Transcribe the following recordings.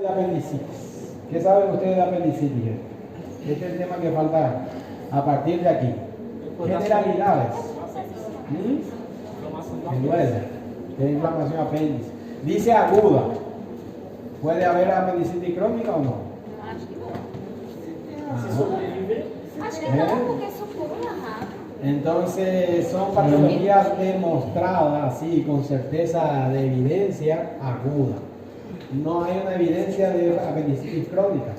de apendicitis. ¿Qué saben ustedes de apendicitis? Este es el tema que falta a partir de aquí. Generalidades. ¿Mm? Duele. Tiene inflamación apéndice. Dice aguda. ¿Puede haber apendicitis crónica o no? Acho que não, porque supõe rápido. Entonces son patologías demostradas, sí, con certeza de evidencia aguda. No hay una evidencia de apendicitis crónica.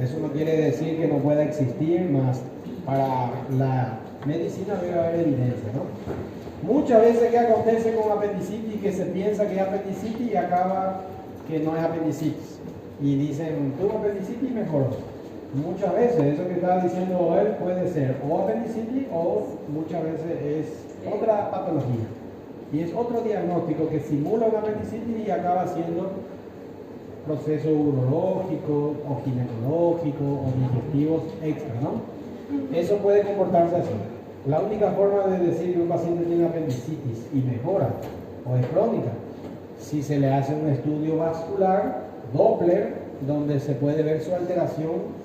Eso no quiere decir que no pueda existir, más para la medicina debe haber evidencia, ¿no? Muchas veces que acontece con apendicitis que se piensa que es apendicitis y acaba que no es apendicitis. Y dicen, tuvo apendicitis y mejoró. Muchas veces eso que estaba diciendo él puede ser o apendicitis o muchas veces es otra patología. Y es otro diagnóstico que simula una apendicitis y acaba siendo proceso urológico o ginecológico o digestivos extra, ¿no? Eso puede comportarse así. La única forma de decir que un paciente tiene apendicitis y mejora o es crónica, si se le hace un estudio vascular, Doppler, donde se puede ver su alteración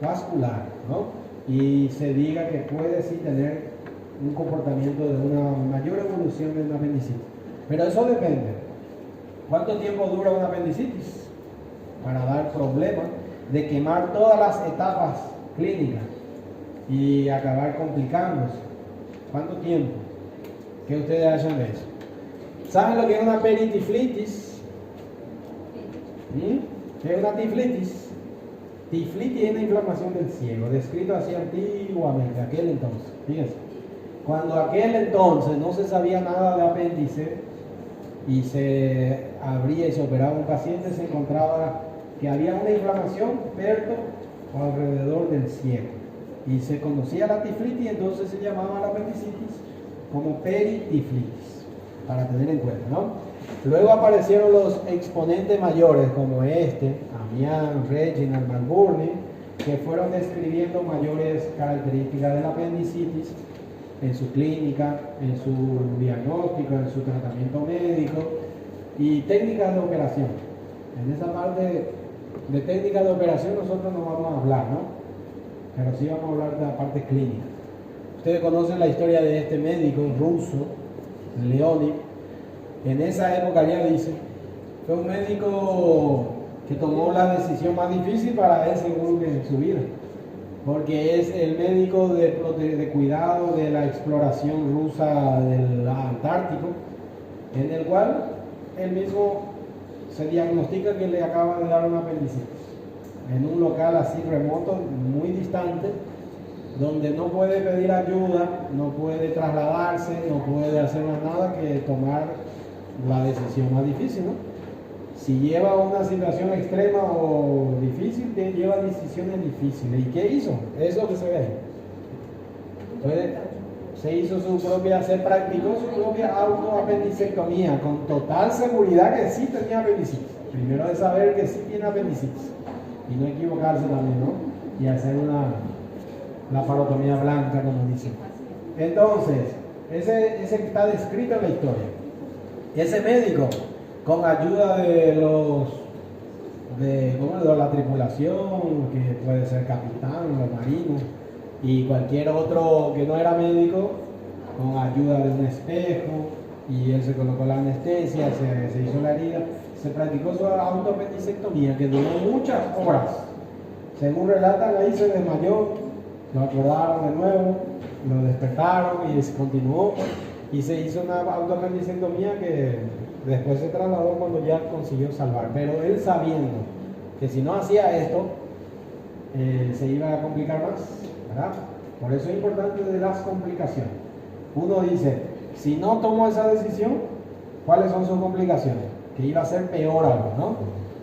vascular, ¿no? Y se diga que puede sí tener un comportamiento de una mayor evolución de una apendicitis. Pero eso depende. ¿Cuánto tiempo dura una apendicitis? Para dar problemas de quemar todas las etapas clínicas y acabar complicándose. ¿Cuánto tiempo? ¿Qué ustedes hacen de eso? ¿Saben lo que es una peritiflitis? ¿Qué es una tiflitis? Tiflitis es una inflamación del ciego, descrito así antiguamente, aquel entonces. Fíjense, cuando aquel entonces no se sabía nada de apéndice y se abría y se operaba un paciente, se encontraba que había una inflamación perto o alrededor del ciego. Y se conocía la tiflitis, entonces se llamaba la apendicitis como peritiflitis, para tener en cuenta, ¿no? Luego aparecieron los exponentes mayores como Amián, Reginald, Malburni, que fueron describiendo mayores características de la apendicitis en su clínica, en su diagnóstico, en su tratamiento médico y técnicas de operación. En esa parte de técnicas de operación nosotros no vamos a hablar, ¿no? Pero sí vamos a hablar de la parte clínica. Ustedes conocen la historia de este médico ruso, Leonid. En esa época ya dice, fue un médico que tomó la decisión más difícil para él según en su vida, porque es el médico de cuidado de la exploración rusa del Antártico, en el cual él mismo se diagnostica que le acaba de dar una apendicitis, en un local así remoto, muy distante, donde no puede pedir ayuda, no puede trasladarse, no puede hacer más nada que tomar la decisión más difícil, ¿no? Si lleva una situación extrema o difícil, lleva decisiones difíciles. ¿Y qué hizo? Es lo que se ve ahí. Entonces, se hizo se practicó su propia autoapendicectomía con total seguridad que sí tenía apendicitis. Primero de saber que sí tiene apendicitis y no equivocarse también, ¿no? Y hacer la parotomía blanca, como dicen. Entonces, ese que está descrito en la historia. Ese médico, con ayuda de la tripulación, que puede ser capitán, los marinos, y cualquier otro que no era médico, con ayuda de un espejo, y él se colocó la anestesia, se hizo la herida, se practicó su autoapendicectomía, que duró muchas horas. Según relatan, ahí se desmayó, lo acordaron de nuevo, lo despertaron y se continuó. Y se hizo una autoapendicectomía que después se trasladó cuando ya consiguió salvar. Pero él sabiendo que si no hacía esto, se iba a complicar más, ¿verdad? Por eso es importante de las complicaciones. Uno dice, si no tomo esa decisión, ¿cuáles son sus complicaciones? Que iba a ser peor algo, ¿no?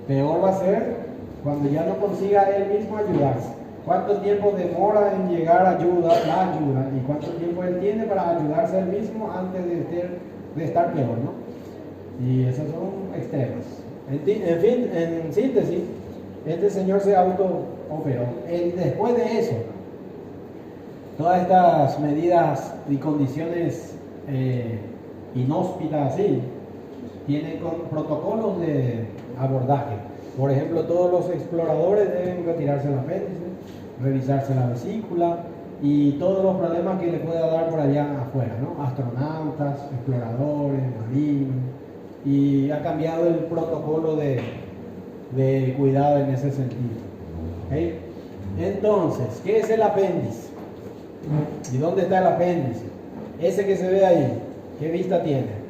Peor va a ser cuando ya no consiga él mismo ayudarse. ¿Cuánto tiempo demora en llegar la ayuda? ¿Y cuánto tiempo él tiene para ayudarse él mismo antes de estar peor, ¿no? Y esas son extremas. En síntesis, este señor se autooperó. Después de eso, todas estas medidas y condiciones inhóspitas así, tienen protocolos de abordaje. Por ejemplo, todos los exploradores deben retirarse el apéndice, revisarse la vesícula y todos los problemas que le pueda dar por allá afuera, ¿no? Astronautas, exploradores, marinos, y ha cambiado el protocolo de cuidado en ese sentido. ¿Okay? Entonces, ¿qué es el apéndice? ¿Y dónde está el apéndice? Ese que se ve ahí, ¿qué vista tiene?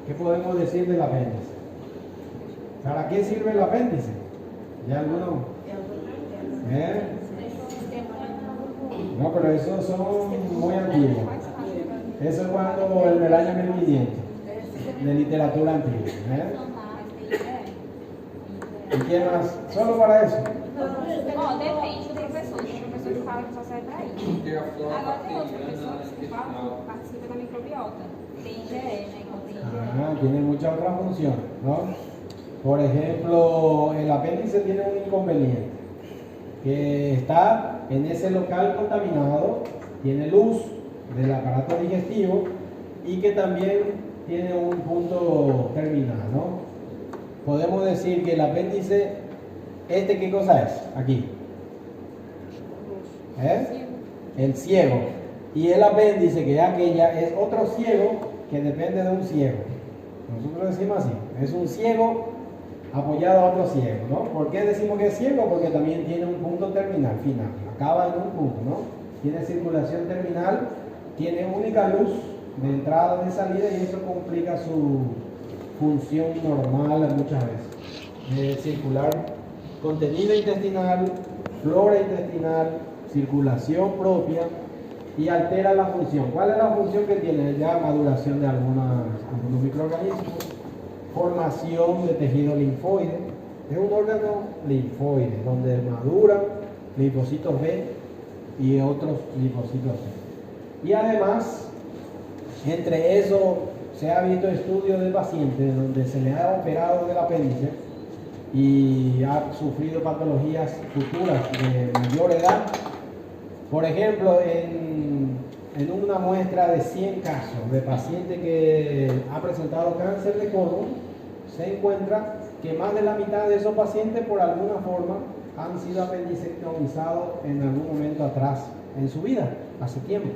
¿Qué podemos decir del apéndice? ¿Para qué sirve el apéndice? ¿Ya alguno? ¿Eh? No, pero esos son muy antiguos. Eso es cuando el año 1500, de literatura antigua. ¿Y qué más? ¿Solo para eso? Ó, depende do professor. Tem professor que fala que só serve para isso. Agora tem outras pessoas que falam, participam da microbiota. Tem IgE, né? Então tem IgE. Tiene muchas otras funciones, ¿no? Por ejemplo, el apéndice tiene un inconveniente, que está en ese local contaminado, tiene luz del aparato digestivo y que también tiene un punto terminal, ¿no? Podemos decir que el apéndice, ¿qué cosa es? Aquí. El ciego. Y el apéndice, que es aquella, es otro ciego que depende de un ciego. Nosotros decimos así, es un ciego apoyado a otro ciego, ¿no? ¿Por qué decimos que es ciego? Porque también tiene un punto terminal, final, acaba en un punto, ¿no? Tiene circulación terminal, tiene única luz de entrada y de salida y eso complica su función normal muchas veces. Circular contenido intestinal, flora intestinal, circulación propia y altera la función. ¿Cuál es la función que tiene? Ya maduración de algunos microorganismos, formación de tejido linfoide. Es un órgano linfoide donde maduran linfocitos B y otros linfocitos C. Y además, entre eso se ha visto estudios de pacientes donde se le ha operado del apéndice y ha sufrido patologías futuras de mayor edad. Por ejemplo, en una muestra de 100 casos de paciente que ha presentado cáncer de colon, se encuentra que más de la mitad de esos pacientes por alguna forma han sido apendicectomizados en algún momento atrás en su vida, hace tiempo.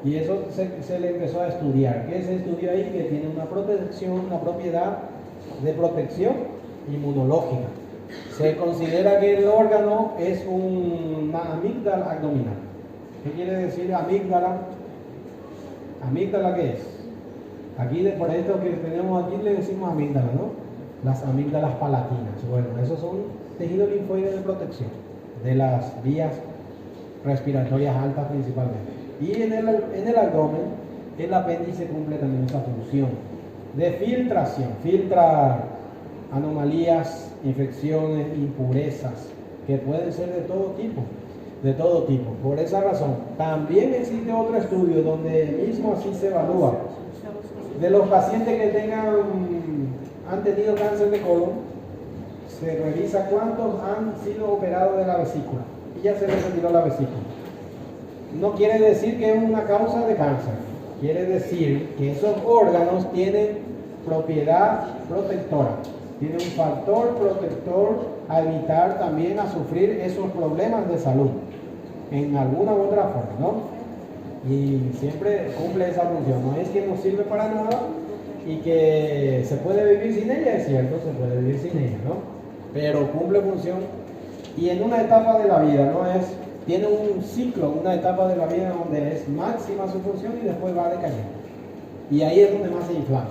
Y eso se le empezó a estudiar. ¿Qué se estudió ahí? Que tiene una protección, una propiedad de protección inmunológica. Se considera que el órgano es una amígdala abdominal. ¿Qué quiere decir amígdala? ¿Amígdala qué es? Aquí, por esto que tenemos aquí, le decimos amígdala, ¿no? Las amígdalas palatinas. Bueno, esos son tejidos linfoides de protección de las vías respiratorias altas principalmente. Y en el abdomen, el apéndice cumple también esa función de filtración, filtra anomalías, infecciones, impurezas, que pueden ser de todo tipo, de todo tipo. Por esa razón, también existe otro estudio donde mismo así se evalúa de los pacientes que han tenido cáncer de colon, se revisa cuántos han sido operados de la vesícula y ya se les retiró la vesícula. No quiere decir que es una causa de cáncer, quiere decir que esos órganos tienen propiedad protectora, tienen un factor protector a evitar también a sufrir esos problemas de salud en alguna u otra forma, ¿no? Y siempre cumple esa función, no es que no sirve para nada y que se puede vivir sin ella, es cierto, se puede vivir sin ella, ¿no? Pero cumple función y en una etapa de la vida, ¿no? Tiene un ciclo, una etapa de la vida donde es máxima su función y después va decayendo. Y ahí es donde más se inflama,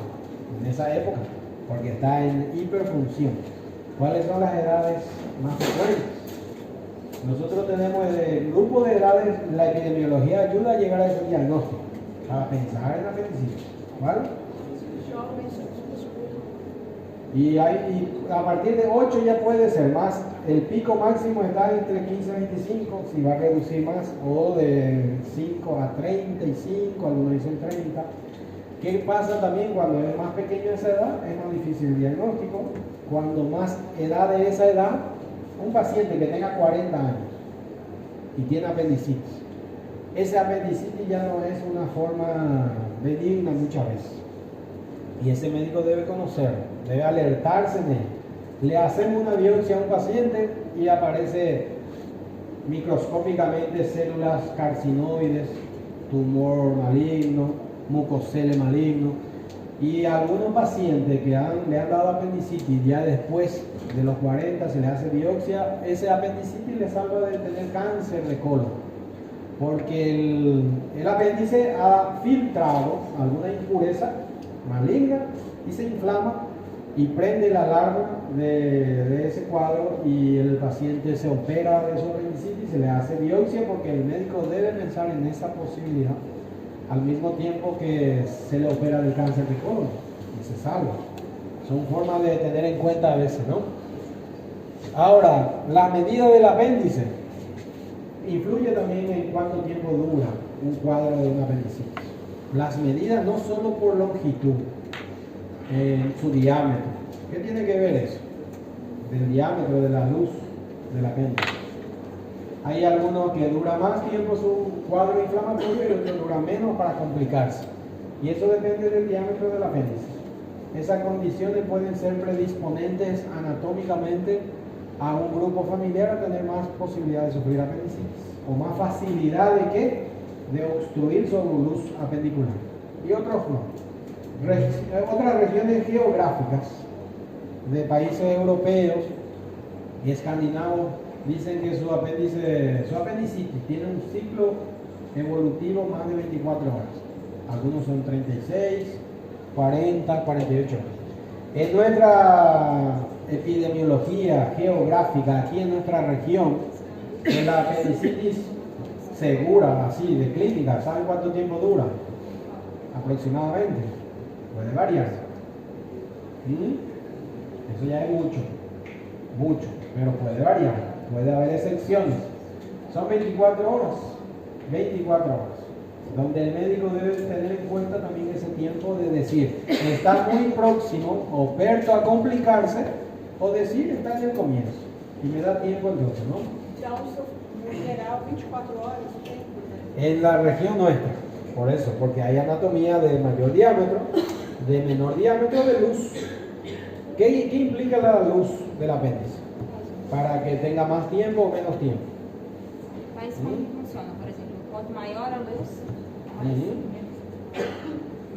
en esa época, porque está en hiperfunción. ¿Cuáles son las edades más frecuentes? Nosotros tenemos el grupo de edades, la epidemiología ayuda a llegar a ese diagnóstico, para pensar en la apendicitis. ¿Vale? Y a partir de 8 ya puede ser más, el pico máximo está entre 15 y 25, si va a reducir más, o de 5 a 35, algunos dicen 30. ¿Qué pasa también cuando es más pequeño esa edad? Es más difícil el diagnóstico. Cuando más edad de esa edad, un paciente que tenga 40 años y tiene apendicitis, ese apendicitis ya no es una forma benigna muchas veces. Y ese médico debe conocerlo, debe alertarse de él. Le hacemos una biopsia a un paciente y aparece microscópicamente células carcinoides, tumor maligno, mucocele maligno. Y a algunos pacientes que le han dado apendicitis ya después de los 40 se le hace biopsia, ese apendicitis le salva de tener cáncer de colon, porque el apéndice ha filtrado alguna impureza maligna y se inflama y prende la alarma de ese cuadro, y el paciente se opera de su apendicitis, se le hace biopsia porque el médico debe pensar en esa posibilidad al mismo tiempo que se le opera del cáncer de colon y se salva. Son formas de tener en cuenta a veces, ¿no? Ahora, la medida del apéndice influye también en cuánto tiempo dura un cuadro de una apendicitis. Las medidas no solo por longitud, su diámetro. ¿Qué tiene que ver eso? Del diámetro de la luz del apéndice. Hay algunos que dura más tiempo su cuadro inflamatorio y otros dura menos para complicarse. Y eso depende del diámetro del apéndice. Esas condiciones pueden ser predisponentes anatómicamente a un grupo familiar a tener más posibilidad de sufrir apendicitis o más facilidad de ¿qué? De obstruir su luz apendicular. Y otros no. Otras regiones geográficas de países europeos y escandinavos dicen que su apendicitis tiene un ciclo evolutivo más de 24 horas. Algunos son 36, 40, 48 horas. En nuestra epidemiología geográfica, aquí en nuestra región, en la apendicitis segura, así, de clínica, ¿saben cuánto tiempo dura? Aproximadamente. Puede variar. Eso ya es mucho, pero puede variar. Puede haber excepciones. Son 24 horas, donde el médico debe tener en cuenta también ese tiempo de decir, está muy próximo o perto a complicarse, o decir, está en el comienzo. Y me da tiempo entonces, ¿no? En general, 24 horas. En la región nuestra, por eso, porque hay anatomía de mayor diámetro, de menor diámetro de luz. ¿Qué implica la luz del apéndice? Para que tenga más tiempo o menos tiempo. Mas como funciona? Por exemplo, quanto maior a luz,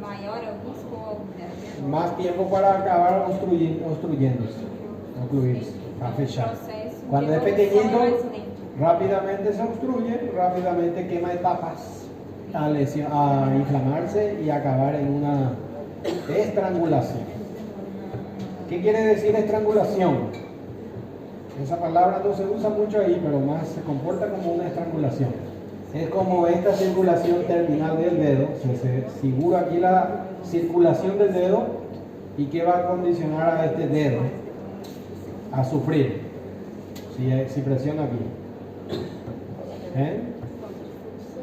maior é o risco ou más tiempo para acabar obstruyéndose, concluirse, a fechar. Cuando es pequeñito, rápidamente se obstruye, rápidamente quema etapas a inflamarse y acabar en una estrangulación. ¿Qué quiere decir estrangulación? Esa palabra no se usa mucho ahí, pero más se comporta como una estrangulación. Es como esta circulación terminal del dedo, se figura aquí la circulación del dedo y que va a condicionar a este dedo a sufrir si presiona aquí.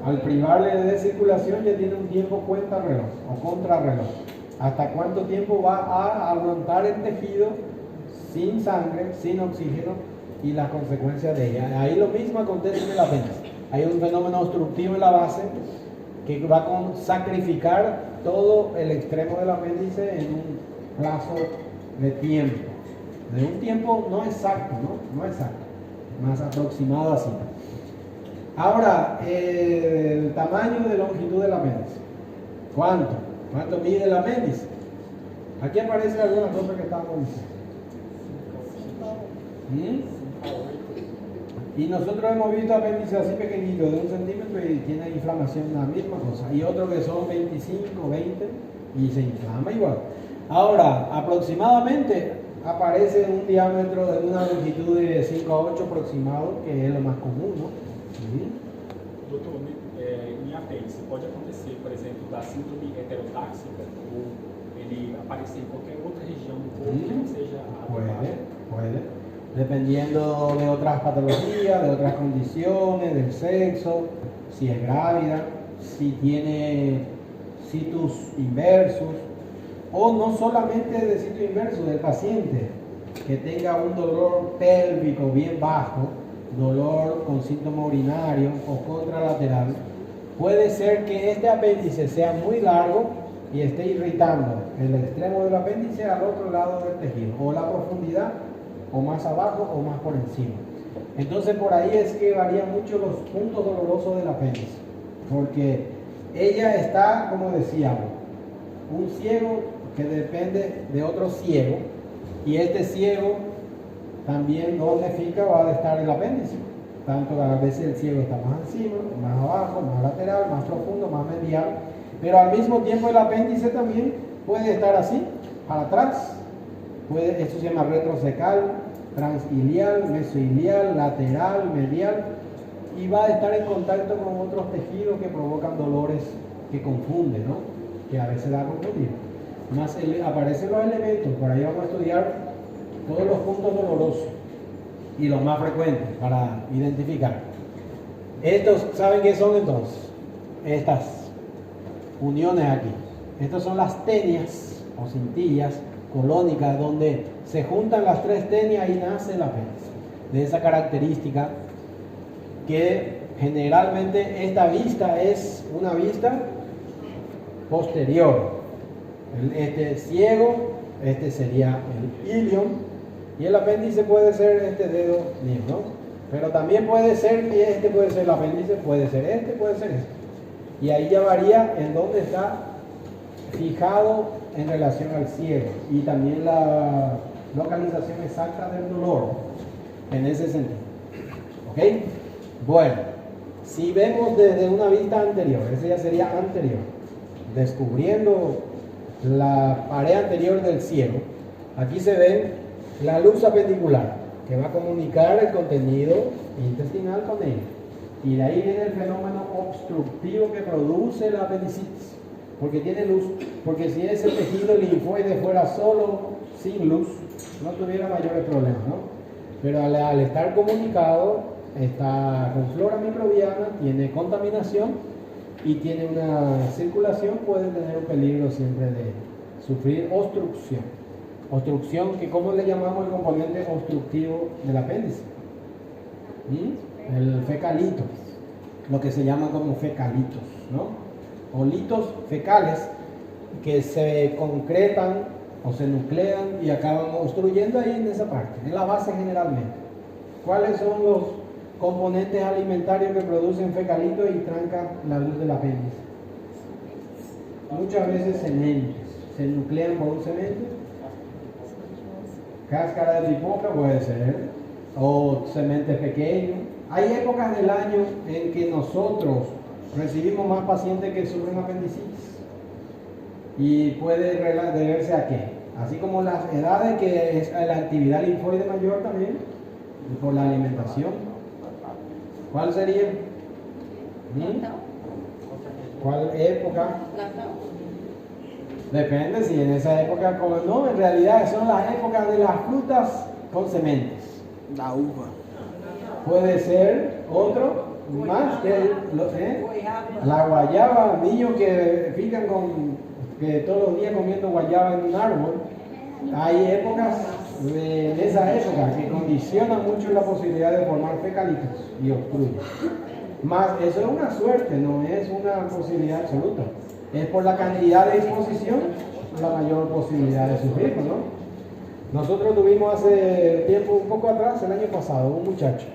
Al privarle de circulación ya tiene un tiempo cuenta reloj o contrarreloj. ¿Hasta cuánto tiempo va a aguantar el tejido sin sangre, sin oxígeno y las consecuencias de ella? Ahí lo mismo acontece en el apéndice. Hay un fenómeno obstructivo en la base que va a sacrificar todo el extremo del apéndice en un plazo de tiempo. De un tiempo no exacto, no exacto, más aproximado así. Ahora, el tamaño de longitud del apéndice. ¿Cuánto mide el apéndice? Aquí aparece alguna cosa que estamos diciendo. Y nosotros hemos visto apéndices así pequeñitos, de 1 centímetro, y tiene inflamación, la misma cosa. Y otros que son 25, 20 y se inflama igual. Ahora, aproximadamente aparece un diámetro de una longitud de 5 a 8 aproximado, que es lo más común, ¿no? Doutor, em apêndice, pode acontecer, por exemplo, da síndrome heterotáxica, ou ele aparecer em qualquer outra região do corpo que não seja adequada? Puede. Dependiendo de otras patologías, de otras condiciones, del sexo, si es grávida, si tiene situs inversos, o no solamente de situs inversos, del paciente que tenga un dolor pélvico bien bajo, dolor con síntoma urinario o contralateral. Puede ser que este apéndice sea muy largo y esté irritando el extremo del apéndice al otro lado del tejido, o la profundidad o más abajo o más por encima. Entonces por ahí es que varían mucho los puntos dolorosos del apéndice, porque ella está, como decíamos, un ciego que depende de otro ciego, y este ciego también donde fica va a estar el apéndice. Tanto a veces el ciego está más encima, más abajo, más lateral, más profundo, más medial, pero al mismo tiempo el apéndice también puede estar así, para atrás. Esto se llama retrocecal, transilial, mesoilial, lateral, medial, y va a estar en contacto con otros tejidos que provocan dolores que confunden, ¿no? Que a veces da a confundir. Más aparecen los elementos, por ahí vamos a estudiar todos los puntos dolorosos y los más frecuentes para identificar. Estos, ¿saben qué son entonces? Estas uniones aquí. Estas son las tenias o cintillas colónicas, donde se juntan las tres tenias y nace el apéndice. De esa característica que generalmente esta vista es una vista posterior. Este ciego, este sería el ilion, y el apéndice puede ser este dedo miembro, pero también puede ser que este puede ser el apéndice, puede ser este, puede ser este. Y ahí ya varía en dónde está fijado en relación al ciego, y también la localización exacta del dolor en ese sentido. ¿Ok? Bueno, si vemos desde una vista anterior, ese ya sería anterior, descubriendo la pared anterior del ciego, aquí se ve la luz apendicular que va a comunicar el contenido intestinal con él, y de ahí viene el fenómeno obstructivo que produce la apendicitis, porque tiene luz. Porque si ese tejido linfoide fuera solo, sin luz, no tuviera mayores problemas, ¿no? Pero al estar comunicado, está con flora microbiana, tiene contaminación y tiene una circulación, puede tener un peligro siempre de sufrir obstrucción. Obstrucción, que ¿cómo le llamamos el componente obstructivo del apéndice? El fecalito, lo que se llama como fecalitos, ¿no? O litos fecales, que se concretan o se nuclean y acaban obstruyendo ahí en esa parte, en la base generalmente. ¿Cuáles son los componentes alimentarios que producen fecalitos y trancan la luz del apéndice? Muchas veces sementes, se nuclean por un semente, cáscara de pipoca puede ser, o sementes pequeños. Hay épocas del año en que nosotros recibimos más pacientes que sufren apendicitis, y puede deberse a qué, así como las edades, que es la actividad linfoide mayor también, por la alimentación. ¿Cuál sería? ¿Cuál época? Depende si en esa época, como no, en realidad son las épocas de las frutas con sementes. La uva. Puede ser otro más que la guayaba, niños que fijan que todos los días comiendo guayaba en un árbol. Hay épocas en esa época que condicionan mucho la posibilidad de formar fecalitos y obstruyen. Más, eso es una suerte, no es una posibilidad absoluta. Es por la cantidad de exposición la mayor posibilidad de sufrirlo, ¿no? Nosotros tuvimos hace tiempo, un poco atrás, el año pasado, un muchacho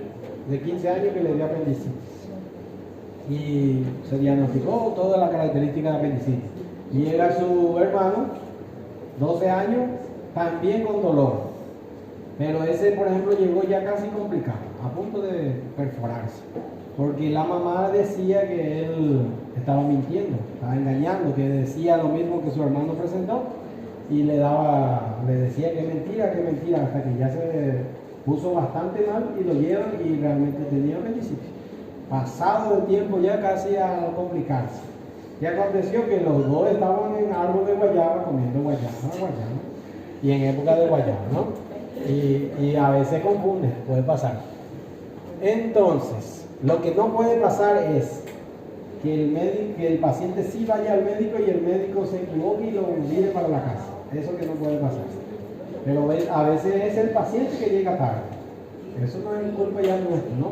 de 15 años que le dio apendicitis, y se diagnosticó toda la característica de apendicitis. Y llega su hermano, 12 años, también con dolor, pero ese, por ejemplo, llegó ya casi complicado, a punto de perforarse, porque la mamá decía que él estaba mintiendo, estaba engañando, que decía lo mismo que su hermano presentó, y le decía que mentira, hasta que ya se puso bastante mal y lo llevan, y realmente tenía apendicitis. Pasado el tiempo ya casi a complicarse. Y aconteció que los dos estaban en árbol de guayaba comiendo guayaba, y en época de guayaba, ¿no? Y a veces confunde, puede pasar. Entonces, lo que no puede pasar es que el paciente sí vaya al médico y el médico se equivoque y lo envíe para la casa. Eso que no puede pasar. Pero a veces es el paciente que llega tarde. Eso no es culpa ya nuestra, ¿no?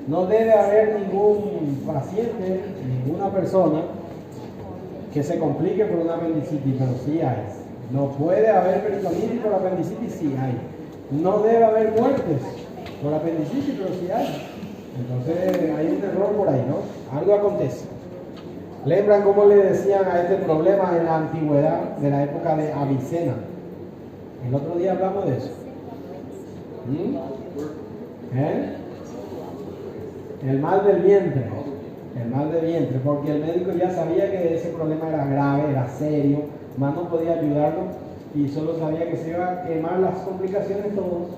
No debe haber ningún paciente, ninguna persona que se complique por una apendicitis, pero sí hay. No puede haber peritonitis por apendicitis, sí hay. no debe haber muertes por apendicitis, pero sí hay. Entonces hay un error por ahí, ¿no? Algo acontece. ¿Lembran cómo le decían a este problema en la antigüedad, de la época de Avicena? El otro día hablamos de eso. El mal del vientre. El mal del vientre, porque el médico ya sabía que ese problema era grave, era serio, más no podía ayudarlo y solo sabía que se iba a quemar las complicaciones, todos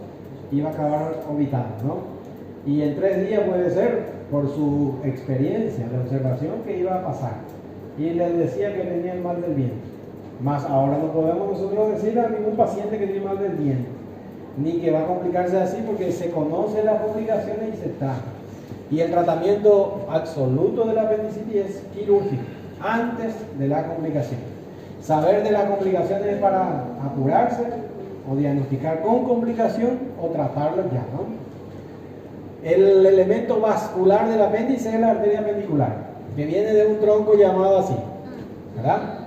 iba a acabar vomitando, ¿no? Y en 3 días puede ser, por su experiencia de observación, que iba a pasar. Y les decía que tenía el mal del vientre. Más ahora no podemos nosotros decir a ningún paciente que tiene mal del vientre, ni que va a complicarse así, porque se conocen las complicaciones y se trata. Y el tratamiento absoluto de la apendicitis es quirúrgico, antes de la complicación. Saber de la complicación es para apurarse, o diagnosticar con complicación, o tratarlo ya, ¿no? El elemento vascular del apéndice es la arteria apendicular, que viene de un tronco llamado así, ¿verdad?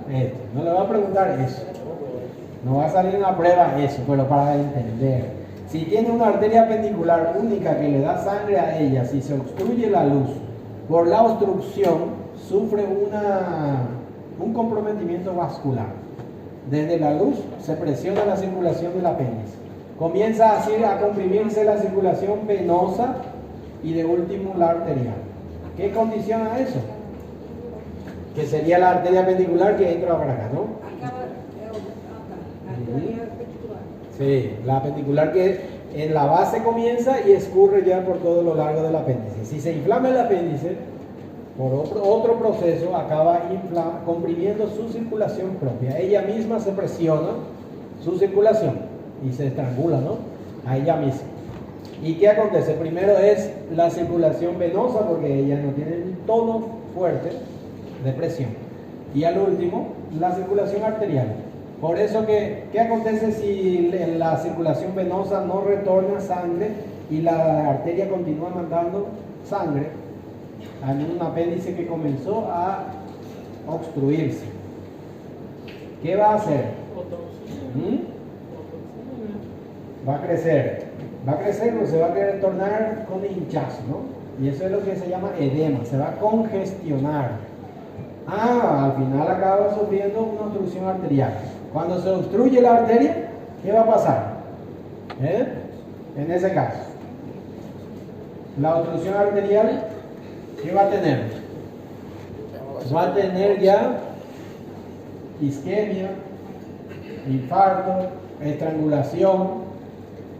No le va a preguntar eso, no va a salir una prueba eso, pero para entender. Si tiene una arteria apendicular única que le da sangre a ella, si se obstruye la luz, por la obstrucción sufre un comprometimiento vascular. Desde la luz se presiona la circulación del apéndice. Comienza así a comprimirse la circulación venosa y de último la arterial. ¿Qué condiciona eso? Que sería la arteria apendicular que entra para acá, ¿no? Sí, la apendicular que en la base comienza y escurre ya por todo lo largo del apéndice. Si se inflama el apéndice, por otro proceso acaba comprimiendo su circulación propia. Ella misma se presiona su circulación y se estrangula, ¿no? A ella misma. ¿Y qué acontece? Primero es la circulación venosa, porque ella no tiene un tono fuerte de presión. Y al último, la circulación arterial. Por eso ¿qué acontece si la circulación venosa no retorna sangre y la arteria continúa mandando sangre a un apéndice que comenzó a obstruirse? ¿Qué va a hacer? Va a crecer, pero se va a querer tornar con hinchazo, ¿no? Y eso es lo que se llama edema, se va a congestionar. Al final acaba sufriendo una obstrucción arterial. Cuando se obstruye la arteria, ¿qué va a pasar? En ese caso, la obstrucción arterial, ¿qué va a tener? Va a tener ya isquemia, infarto, estrangulación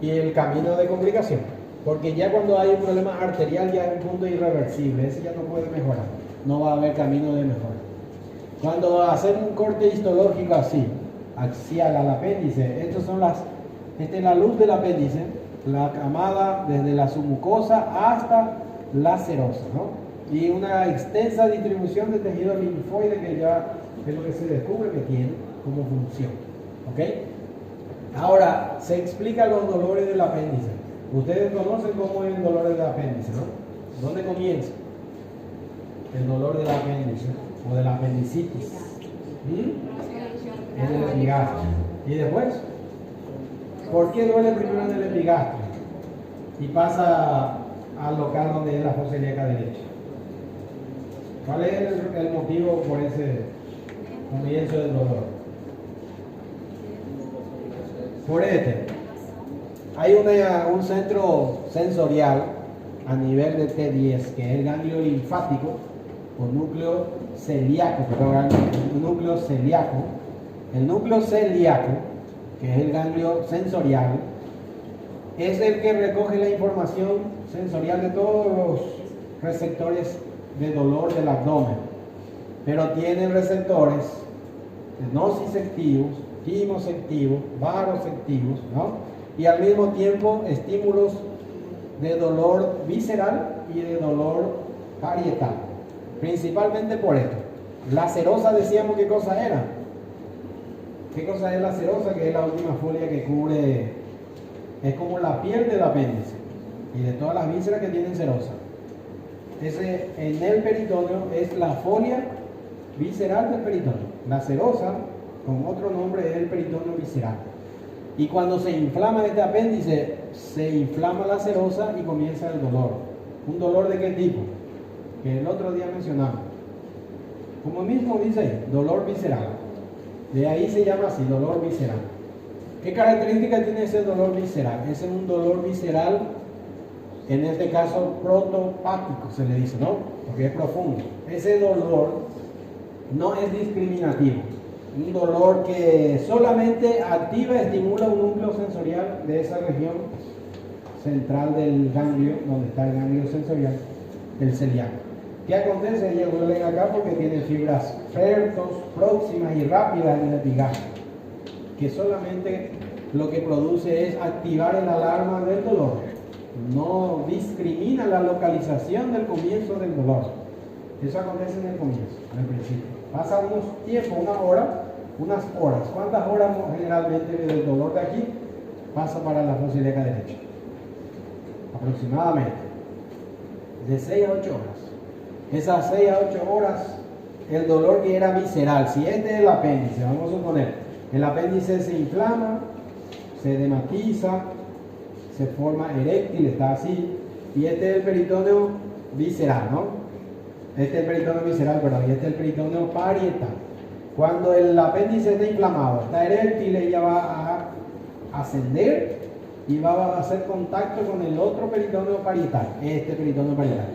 y el camino de complicación. Porque ya cuando hay un problema arterial ya es un punto irreversible, ese ya no puede mejorar, no va a haber camino de mejora. Cuando hacen un corte histológico así, axial al apéndice, esta es la luz del apéndice, la camada desde la submucosa hasta la serosa, ¿no? Y una extensa distribución de tejido linfoide que ya es lo que se descubre que tiene como función, ¿ok? Ahora, se explican los dolores del apéndice. Ustedes conocen cómo es el dolor del apéndice, ¿no? ¿Dónde comienza el dolor del apéndice o de la apendicitis? En el epigastrio. ¿Y después? ¿Por qué duele primero en el epigastrio y pasa al local donde es la fosa ilíaca derecha? ¿Cuál es el motivo por ese comienzo del dolor? Por hay un centro sensorial a nivel de T10, que es el ganglio linfático o núcleo celíaco, El núcleo celíaco, que es el ganglio sensorial, es el que recoge la información sensorial de todos los receptores de dolor del abdomen, pero tiene receptores nociceptivos, quimoceptivos, varoceptivos, ¿no? Y al mismo tiempo estímulos de dolor visceral y de dolor parietal, principalmente por esto. La serosa, decíamos, ¿qué cosa era? ¿Qué cosa es la serosa? Que es la última folia que cubre, es como la piel del apéndice y de todas las vísceras que tienen serosa. En el peritoneo es la folia visceral del peritoneo. La serosa, con otro nombre, es el peritoneo visceral. Y cuando se inflama este apéndice, se inflama la serosa y comienza el dolor. ¿Un dolor de qué tipo? Que el otro día mencionamos. Como mismo dice ahí, dolor visceral. De ahí se llama así, dolor visceral. ¿Qué características tiene ese dolor visceral? Ese es un dolor visceral, en este caso protopático se le dice, ¿no? Porque es profundo. Ese dolor no es discriminativo. Un dolor que solamente activa, estimula un núcleo sensorial de esa región central del ganglio, donde está el ganglio sensorial, el celíaco. ¿Qué acontece? Ellos duelen acá porque tienen fibras fértos, próximas y rápidas en el epigastrio, que solamente lo que produce es activar el alarma del dolor. No discrimina la localización del comienzo del dolor. Eso acontece en el comienzo, en el principio. Pasa unos tiempos, unas horas. ¿Cuántas horas generalmente del dolor de aquí pasa para la fosa ilíaca derecha? Aproximadamente de 6 a 8 horas. Esas 6 a 8 horas, el dolor que era visceral, si este es el apéndice, vamos a suponer, el apéndice se inflama, se edematiza, se forma eréctil, está así, y este es el peritoneo visceral, ¿no? Este es el peritoneo visceral, perdón, y este es el peritoneo parietal. Cuando el apéndice está inflamado, está eréctil, ella va a ascender y va a hacer contacto con el otro peritoneo parietal, este peritoneo parietal.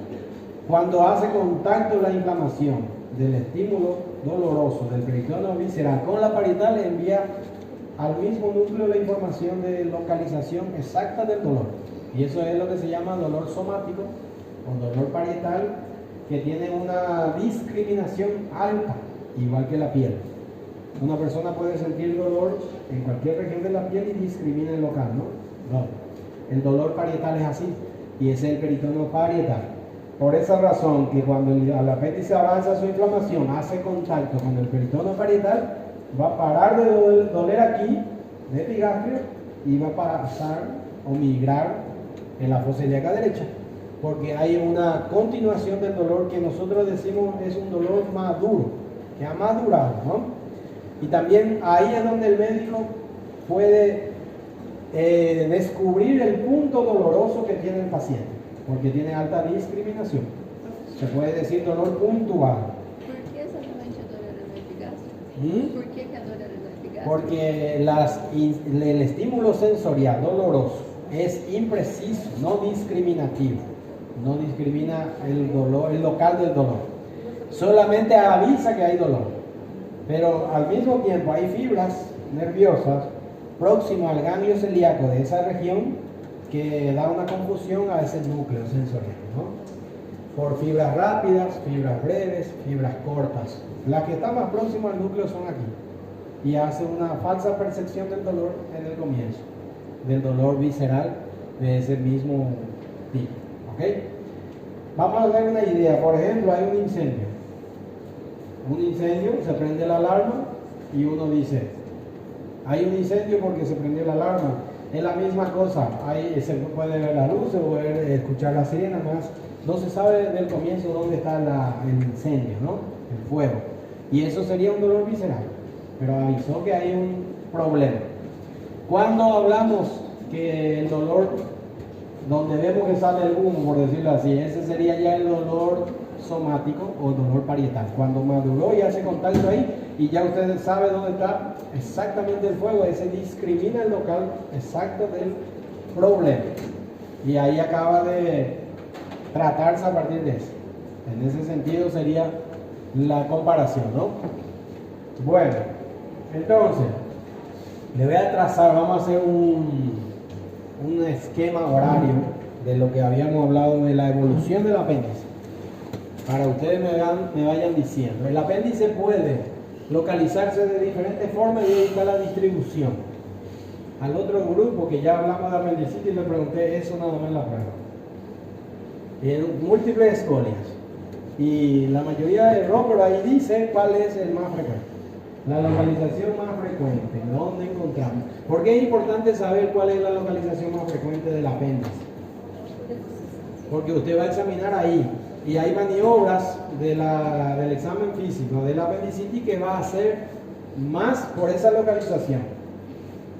Cuando hace contacto la inflamación del estímulo doloroso del peritoneo visceral con la parietal, envía al mismo núcleo la información de localización exacta del dolor. Y eso es lo que se llama dolor somático o dolor parietal, que tiene una discriminación alta, igual que la piel. Una persona puede sentir dolor en cualquier región de la piel y discrimina el local, ¿no? No. El dolor parietal es así, y ese es el peritoneo parietal. Por esa razón que cuando el apéndice avanza su inflamación, hace contacto con el peritoneo parietal, va a parar de doler aquí, de epigastrio, y va a pasar o migrar en la fosa ilíaca derecha, porque hay una continuación del dolor que nosotros decimos es un dolor maduro, que ha madurado, ¿no? Y también ahí es donde el médico puede descubrir el punto doloroso que tiene el paciente, porque tiene alta discriminación. Se puede decir dolor puntual. ¿Por qué exactamente dolor en el epigastrio? ¿Por qué dolor en el epigastrio? Porque el estímulo sensorial doloroso es impreciso, no discriminativo. No discrimina el dolor, el local del dolor. Solamente avisa que hay dolor. Pero al mismo tiempo hay fibras nerviosas próximas al ganglio celíaco de esa región que da una confusión a ese núcleo sensorial, ¿no? Por fibras rápidas, fibras breves, fibras cortas. Las que están más próximas al núcleo son aquí. Y hace una falsa percepción del dolor en el comienzo, del dolor visceral de ese mismo tipo. ¿Ok? Vamos a dar una idea. Por ejemplo, hay un incendio. Un incendio, se prende la alarma y uno dice, hay un incendio porque se prendió la alarma. Es la misma cosa, ahí se puede ver la luz, se puede escuchar la sirena, más no se sabe del comienzo dónde está el incendio, ¿no? El fuego. Y eso sería un dolor visceral, pero avisó que hay un problema. Cuando hablamos que el dolor, donde vemos que sale el humo, por decirlo así, ese sería ya el dolor somático o dolor parietal. Cuando maduró y hace contacto ahí, y ya usted sabe dónde está exactamente el fuego, ese discrimina el local exacto del problema. Y ahí acaba de tratarse a partir de eso. En ese sentido sería la comparación, ¿no? Bueno, entonces, le voy a trazar, vamos a hacer un esquema horario de lo que habíamos hablado de la evolución del apéndice. Para ustedes me vayan diciendo. El apéndice puede localizarse de diferentes formas y ahí está la distribución. Al otro grupo que ya hablamos de apendicitis le pregunté eso nada más en la prueba. En múltiples escolias. Y la mayoría de Roper ahí dice cuál es el más frecuente. La localización más frecuente, ¿dónde encontramos? ¿Por qué es importante saber cuál es la localización más frecuente del apéndice? Porque usted va a examinar ahí. Y hay maniobras del examen físico del apendicitis que va a hacer más por esa localización.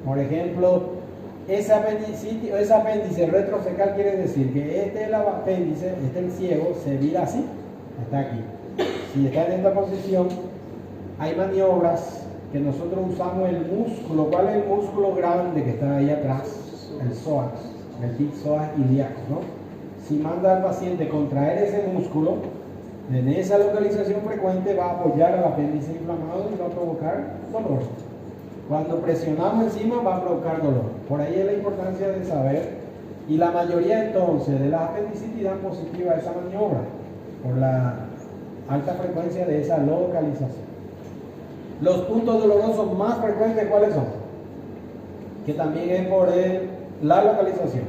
Por ejemplo, ese apéndice retrocecal quiere decir que este es el apéndice, este es el ciego, se vira así, está aquí. Si está en esta posición, hay maniobras que nosotros usamos el músculo. ¿Cuál es el músculo grande que está ahí atrás? El psoas, el psoas ilíaco, ¿no? Si manda al paciente contraer ese músculo, en esa localización frecuente va a apoyar al apéndice inflamado y va a provocar dolor. Cuando presionamos encima va a provocar dolor. Por ahí es la importancia de saber. Y la mayoría entonces de las apendicitis dan positiva a esa maniobra por la alta frecuencia de esa localización. Los puntos dolorosos más frecuentes, ¿cuáles son? Que también es por la localización.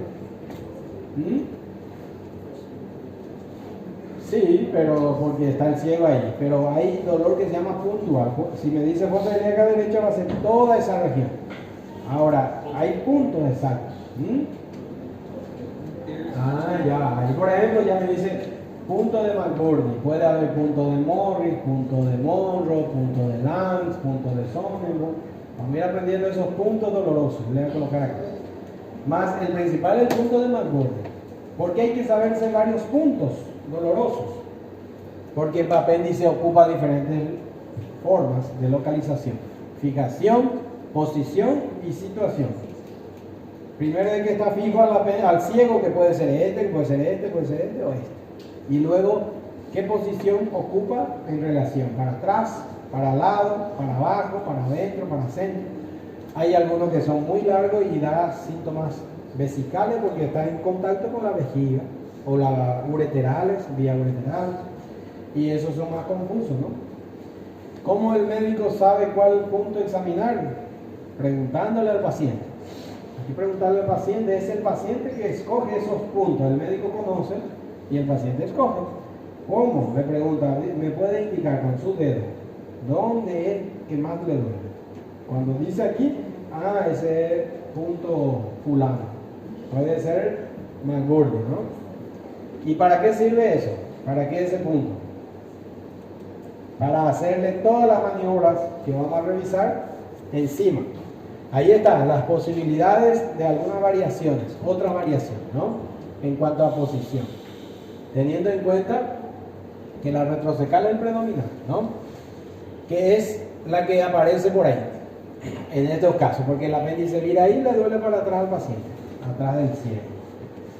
Sí, pero porque está el ciego ahí. Pero hay dolor que se llama puntual. Si me dice fosa ilíaca derecha, va a ser toda esa región. Ahora, hay puntos exactos. Ya. Ahí, por ejemplo, ya me dice punto de McBurney. Puede haber punto de Morris, punto de Monroe, punto de Lance, punto de Sonnenberg. Vamos a ir aprendiendo esos puntos dolorosos. Le voy a colocar acá. Más el principal es el punto de McBurney. Porque hay que saberse varios puntos dolorosos, porque el apéndice ocupa diferentes formas de localización: fijación, posición y situación. Primero es que está fijo al ciego, que puede ser este, que puede ser este, puede ser este o este. Y luego, ¿qué posición ocupa en relación? Para atrás, para al lado, para abajo, para adentro, para centro. Hay algunos que son muy largos y da síntomas vesicales porque están en contacto con la vejiga, o las ureterales, vía ureteral, y esos son más confusos, ¿no? ¿Cómo el médico sabe cuál punto examinar? Preguntándole al paciente. Aquí preguntarle al paciente, es el paciente que escoge esos puntos, el médico conoce y el paciente escoge. ¿Cómo? Le pregunta, ¿me puede indicar con su dedo dónde es que más le duele? Cuando dice aquí, ese es punto fulano, puede ser McBurney, ¿no? ¿Y para qué sirve eso? ¿Para qué ese punto? Para hacerle todas las maniobras que vamos a revisar encima. Ahí están las posibilidades de algunas variaciones, otras variaciones, ¿no? En cuanto a posición. Teniendo en cuenta que la retrocecal es el predominante, ¿no? Que es la que aparece por ahí, en estos casos, porque el apéndice vira ahí y le duele para atrás al paciente, atrás del ciego.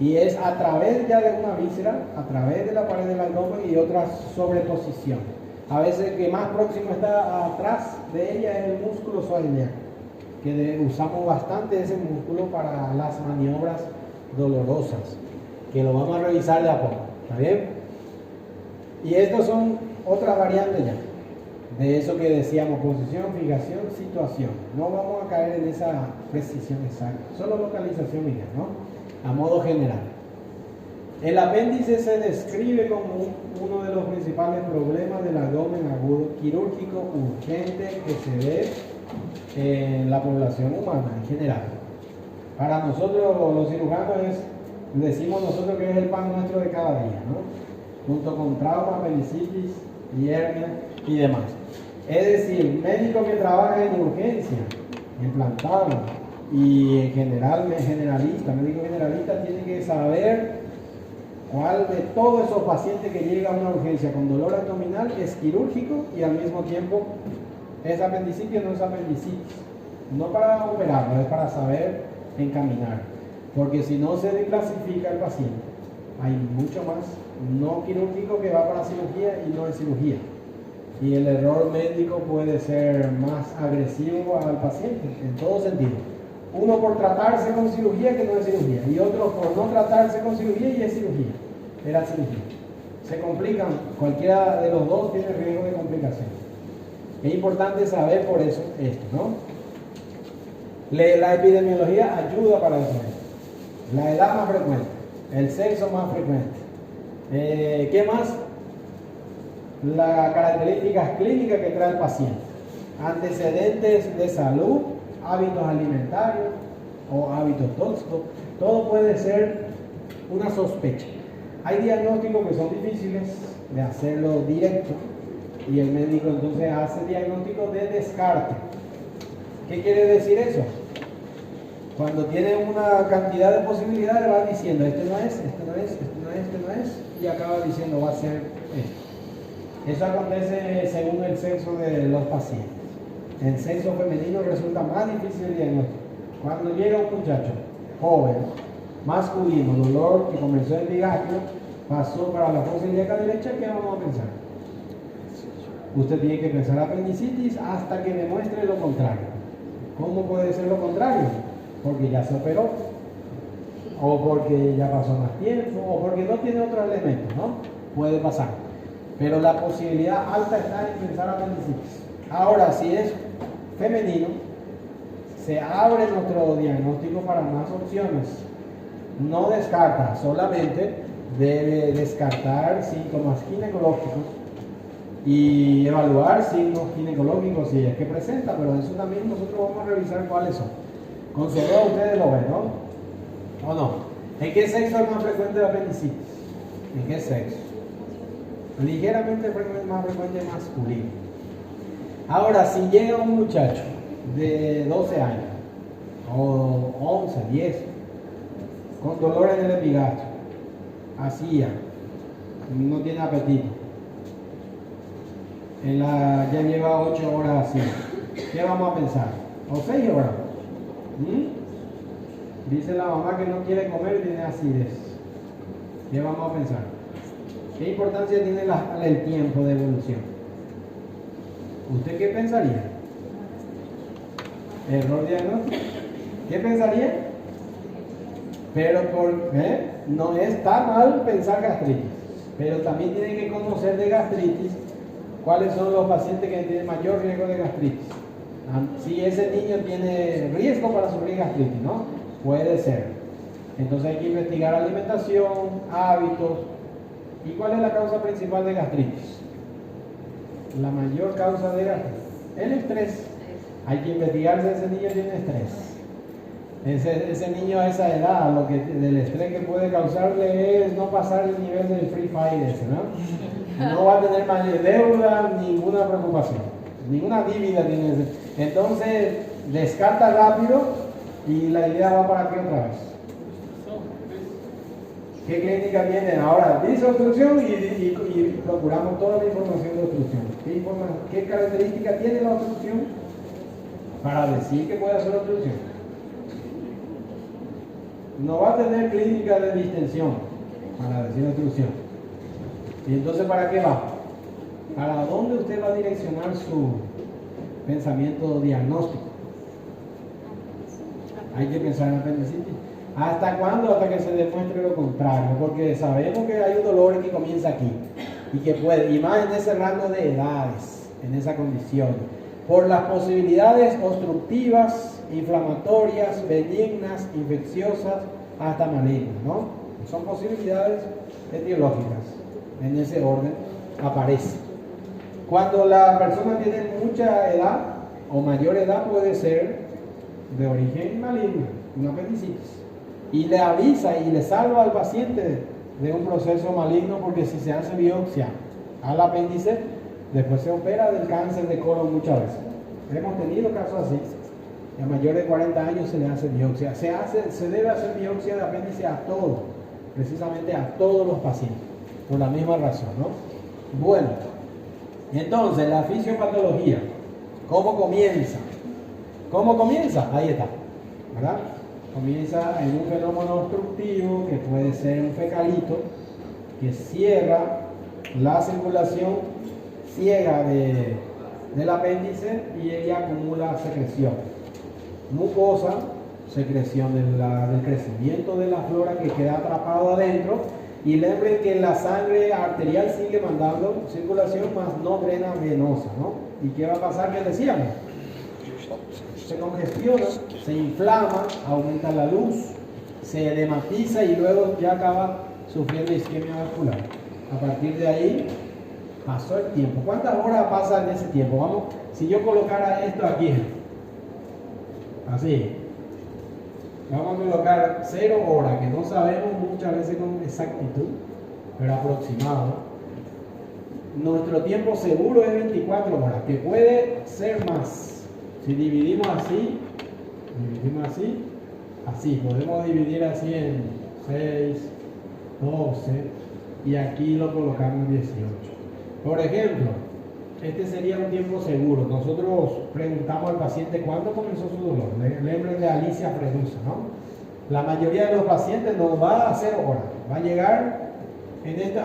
Y es a través ya de una víscera, a través de la pared del abdomen y otras sobreposiciones. A veces el que más próximo está atrás de ella es el músculo psoas ilíaco, que usamos bastante ese músculo para las maniobras dolorosas, que lo vamos a revisar de a poco, ¿está bien? Y estos son otras variantes ya, de eso que decíamos: posición, fijación, situación. No vamos a caer en esa precisión exacta, solo localización y ya, ¿no? A modo general. El apéndice se describe como uno de los principales problemas del abdomen agudo quirúrgico urgente que se ve en la población humana en general. Para nosotros los cirujanos decimos nosotros que es el pan nuestro de cada día, ¿no? Junto con trauma, apendicitis y hernia y demás. Es decir, médico que trabaja en urgencia, implantado, y en general, médico generalista tiene que saber cuál de todos esos pacientes que llegan a una urgencia con dolor abdominal es quirúrgico y al mismo tiempo es apendicitis o no es apendicitis. No para operarlo, es para saber encaminar. Porque si no se declasifica el paciente, hay mucho más no quirúrgico que va para cirugía y no es cirugía. Y el error médico puede ser más agresivo al paciente en todo sentido. Uno por tratarse con cirugía que no es cirugía, y otro por no tratarse con cirugía y es cirugía. Era cirugía. Se complican, cualquiera de los dos tiene riesgo de complicación. Es importante saber por eso esto, ¿no? La epidemiología ayuda para eso. La edad más frecuente, el sexo más frecuente. ¿Qué más? Las características clínicas que trae el paciente. Antecedentes de salud, hábitos alimentarios o hábitos tóxicos. Todo puede ser una sospecha. Hay diagnósticos que son difíciles de hacerlo directo y el médico entonces hace diagnóstico de descarte. ¿Qué quiere decir eso? Cuando tiene una cantidad de posibilidades, va diciendo, este no es, este no es, este no es, este no es, y acaba diciendo, va a ser esto. Eso acontece según el sexo de los pacientes. El sexo femenino resulta más difícil el diagnóstico. Cuando llega un muchacho joven, masculino, dolor que comenzó en bigastrio, pasó para la fosa ilíaca derecha, ¿qué vamos a pensar? Usted tiene que pensar apendicitis hasta que demuestre lo contrario. ¿Cómo puede ser lo contrario? Porque ya se operó, o porque ya pasó más tiempo, o porque no tiene otro elemento, ¿no? Puede pasar. Pero la posibilidad alta está en pensar apendicitis. Ahora, si es femenino, se abre nuestro diagnóstico para más opciones. No descarta, solamente debe descartar síntomas ginecológicos y evaluar signos ginecológicos si es que presenta, pero eso también nosotros vamos a revisar cuáles son. Con cerebro ustedes lo ven, ¿no? ¿O no? ¿En qué sexo es más frecuente la apendicitis? ¿En qué sexo? Ligeramente más frecuente masculino. Ahora, si llega un muchacho de 12 años, o 11, 10, con dolor en el epigastrio, hacía, no tiene apetito, ya lleva 8 horas así, ¿qué vamos a pensar? ¿O 6 horas? Dice la mamá que no quiere comer y tiene acidez. ¿Qué vamos a pensar? ¿Qué importancia tiene el tiempo de evolución? ¿Usted qué pensaría? Error diagnóstico. ¿Qué pensaría? Pero no está mal pensar gastritis, pero también tiene que conocer de gastritis cuáles son los pacientes que tienen mayor riesgo de gastritis. Si ese niño tiene riesgo para sufrir gastritis, ¿no? Puede ser. Entonces hay que investigar alimentación, hábitos. ¿Y cuál es la causa principal de gastritis? La mayor causa de gastritis, el estrés. Hay que investigar si ese niño tiene estrés. Ese niño a esa edad, del estrés que puede causarle es no pasar el nivel del Free Fire ese, ¿no? No va a tener más deuda, ninguna preocupación, ninguna dívida tiene ese. Entonces, descarta rápido y la idea va para aquí otra vez. ¿Qué clínica tiene? Ahora, dice obstrucción y procuramos toda la información de obstrucción. ¿Qué característica tiene la obstrucción para decir que puede hacer obstrucción? No va a tener clínica de distensión para decir obstrucción. ¿Y entonces para qué va? ¿Para dónde usted va a direccionar su pensamiento diagnóstico? Hay que pensar en apendicitis. ¿Hasta cuándo? Hasta que se demuestre lo contrario, porque sabemos que hay un dolor que comienza aquí y que puede, y más en ese rango de edades, en esa condición, por las posibilidades obstructivas, inflamatorias, benignas, infecciosas, hasta malignas, ¿no? Son posibilidades etiológicas, en ese orden aparece. Cuando la persona tiene mucha edad o mayor edad, puede ser de origen maligno, una apendicitis. Y le avisa y le salva al paciente de un proceso maligno, porque si se hace biopsia al apéndice, después se opera del cáncer de colon muchas veces. Hemos tenido casos así. A mayores de 40 años se le hace biopsia. Se debe hacer biopsia de apéndice a todos, precisamente a todos los pacientes, por la misma razón, ¿no? Bueno, entonces la fisiopatología, ¿cómo comienza? ¿Cómo comienza? Ahí está, ¿verdad? Comienza en un fenómeno obstructivo que puede ser un fecalito que cierra la circulación ciega del apéndice y ella acumula secreción. Mucosa, secreción del crecimiento de la flora que queda atrapado adentro, y lembren que la sangre arterial sigue mandando circulación, más no drena venosa, ¿no? ¿Y qué va a pasar? ¿Qué decíamos? Se congestiona, se inflama, aumenta la luz, se edematiza y luego ya acaba sufriendo isquemia vascular. A partir de ahí pasó el tiempo. ¿Cuántas horas pasan en ese tiempo? Vamos, si yo colocara esto aquí, así, vamos a colocar 0 horas, que no sabemos muchas veces con exactitud, pero aproximado. Nuestro tiempo seguro es 24 horas, que puede ser más. Si dividimos así, así, podemos dividir así en 6, 12 y aquí lo colocamos en 18. Por ejemplo, este sería un tiempo seguro. Nosotros preguntamos al paciente cuándo comenzó su dolor. Lembren de Alicia Fredusa, ¿no? La mayoría de los pacientes no va a hacer hora, va a llegar,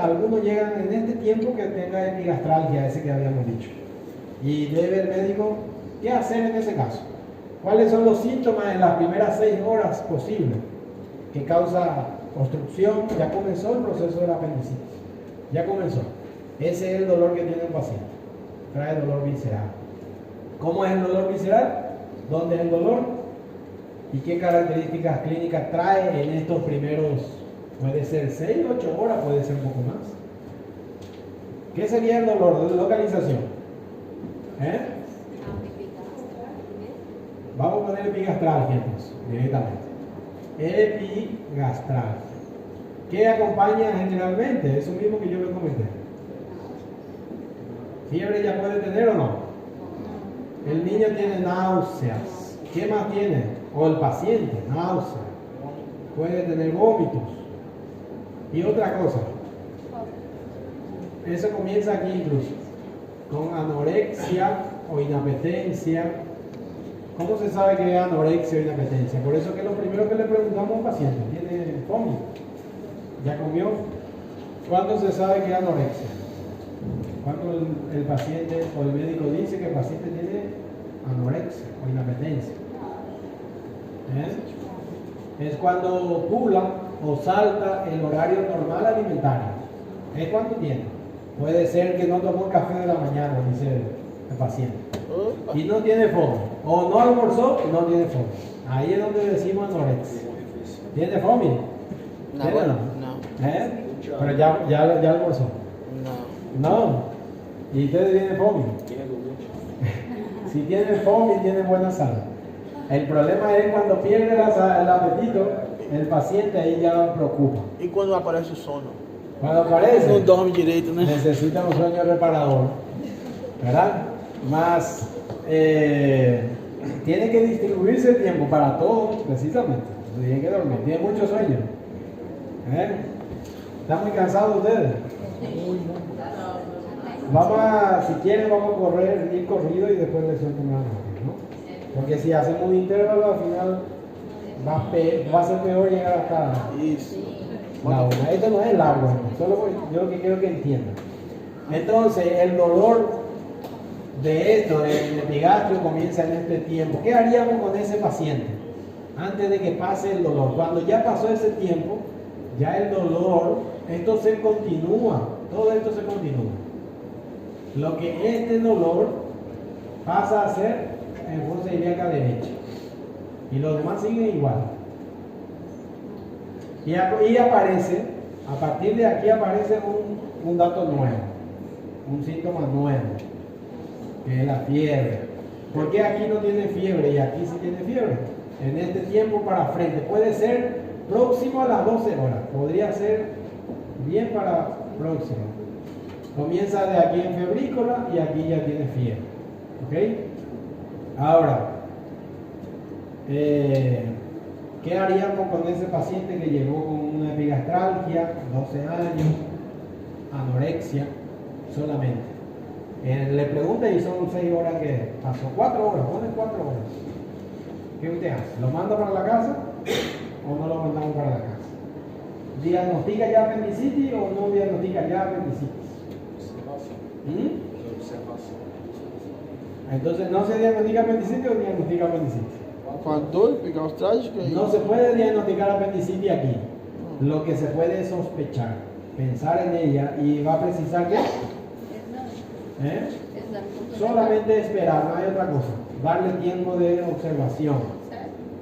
algunos llegan en este tiempo que tenga epigastralgia, ese que habíamos dicho. Y debe el médico, ¿qué hacer en ese caso? ¿Cuáles son los síntomas en las primeras 6 horas posibles que causa obstrucción? Ya comenzó el proceso de la apendicitis, ya comenzó. Ese es el dolor que tiene el paciente, trae dolor visceral. ¿Cómo es el dolor visceral? ¿Dónde es el dolor? ¿Y qué características clínicas trae en estos primeros, puede ser 6, 8 horas, puede ser un poco más? ¿Qué sería el dolor de localización? Vamos a poner epigastralgia entonces, directamente. Epigastralgia. ¿Qué acompaña generalmente? Eso mismo que yo le comenté. ¿Fiebre ya puede tener o no? El niño tiene náuseas. ¿Qué más tiene? O el paciente, náusea. Puede tener vómitos. Y otra cosa. Eso comienza aquí incluso. Con anorexia o inapetencia. ¿Cómo se sabe que es anorexia o inapetencia? Por eso que lo primero que le preguntamos a un paciente, ¿tiene vómito? ¿Ya comió? ¿Cuándo se sabe que es anorexia? Cuando el paciente o el médico dice que el paciente tiene anorexia o inapetencia. Es cuando pula o salta el horario normal alimentario. ¿Es cuánto tiene? Puede ser que no tomó café de la mañana, dice el paciente. Y no tiene fome. O no almorzó y no tiene fome. Ahí es donde decimos anorexia. ¿Tiene fome? No, bueno, no. Pero ya almorzó. No. ¿Y ustedes tienen fome? Si tienen fome, tienen buena salud. El problema es cuando pierde el apetito, el paciente ahí ya preocupa. E quando aparece o sono? Cuando aparece, Não dorme direito, né? necesita un sueño reparador, ¿verdad? Más, tiene que distribuirse el tiempo para todo, precisamente. Tiene que dormir, tiene mucho sueño. ¿Están muy cansados ustedes? Si quieren, vamos a correr, ir corrido y después les suelto una nota, ¿no? Porque si hacemos un intervalo, al final va a ser peor llegar hasta Isso. la una. Esto no es largo, yo lo que quiero que entiendan. Entonces, el dolor de esto, del epigastrio, comienza en este tiempo. ¿Qué haríamos con ese paciente antes de que pase el dolor? Cuando ya pasó ese tiempo, ya el dolor, esto se continúa, todo esto se continúa. Lo que este dolor pasa a ser en fosa ilíaca derecha y los demás siguen igual. Y aparece, a partir de aquí aparece un dato nuevo, un síntoma nuevo, que es la fiebre. ¿Por qué aquí no tiene fiebre y aquí sí tiene fiebre? En este tiempo para frente, puede ser próximo a las 12 horas, podría ser bien para próximo. Comienza de aquí en febrícola y aquí ya tiene fiebre. ¿Ok? Ahora, ¿qué haríamos con ese paciente que llegó con una epigastralgia, 12 años, anorexia solamente? Le pregunta y son 6 horas que pasó. 4 horas, ponen 4 horas. ¿Qué usted hace? ¿Lo manda para la casa o no lo mandamos para la casa? ¿Diagnostica ya apendicitis o no diagnostica ya apendicitis? Entonces, ¿no se diagnostica apendicitis o diagnostica apendicitis? Com a dor epigastrágica? No se puede diagnosticar apendicitis aquí. Lo que se puede es sospechar, pensar en ella y va a precisar ¿qué? Solamente esperar, no hay otra cosa. Darle tiempo de observación.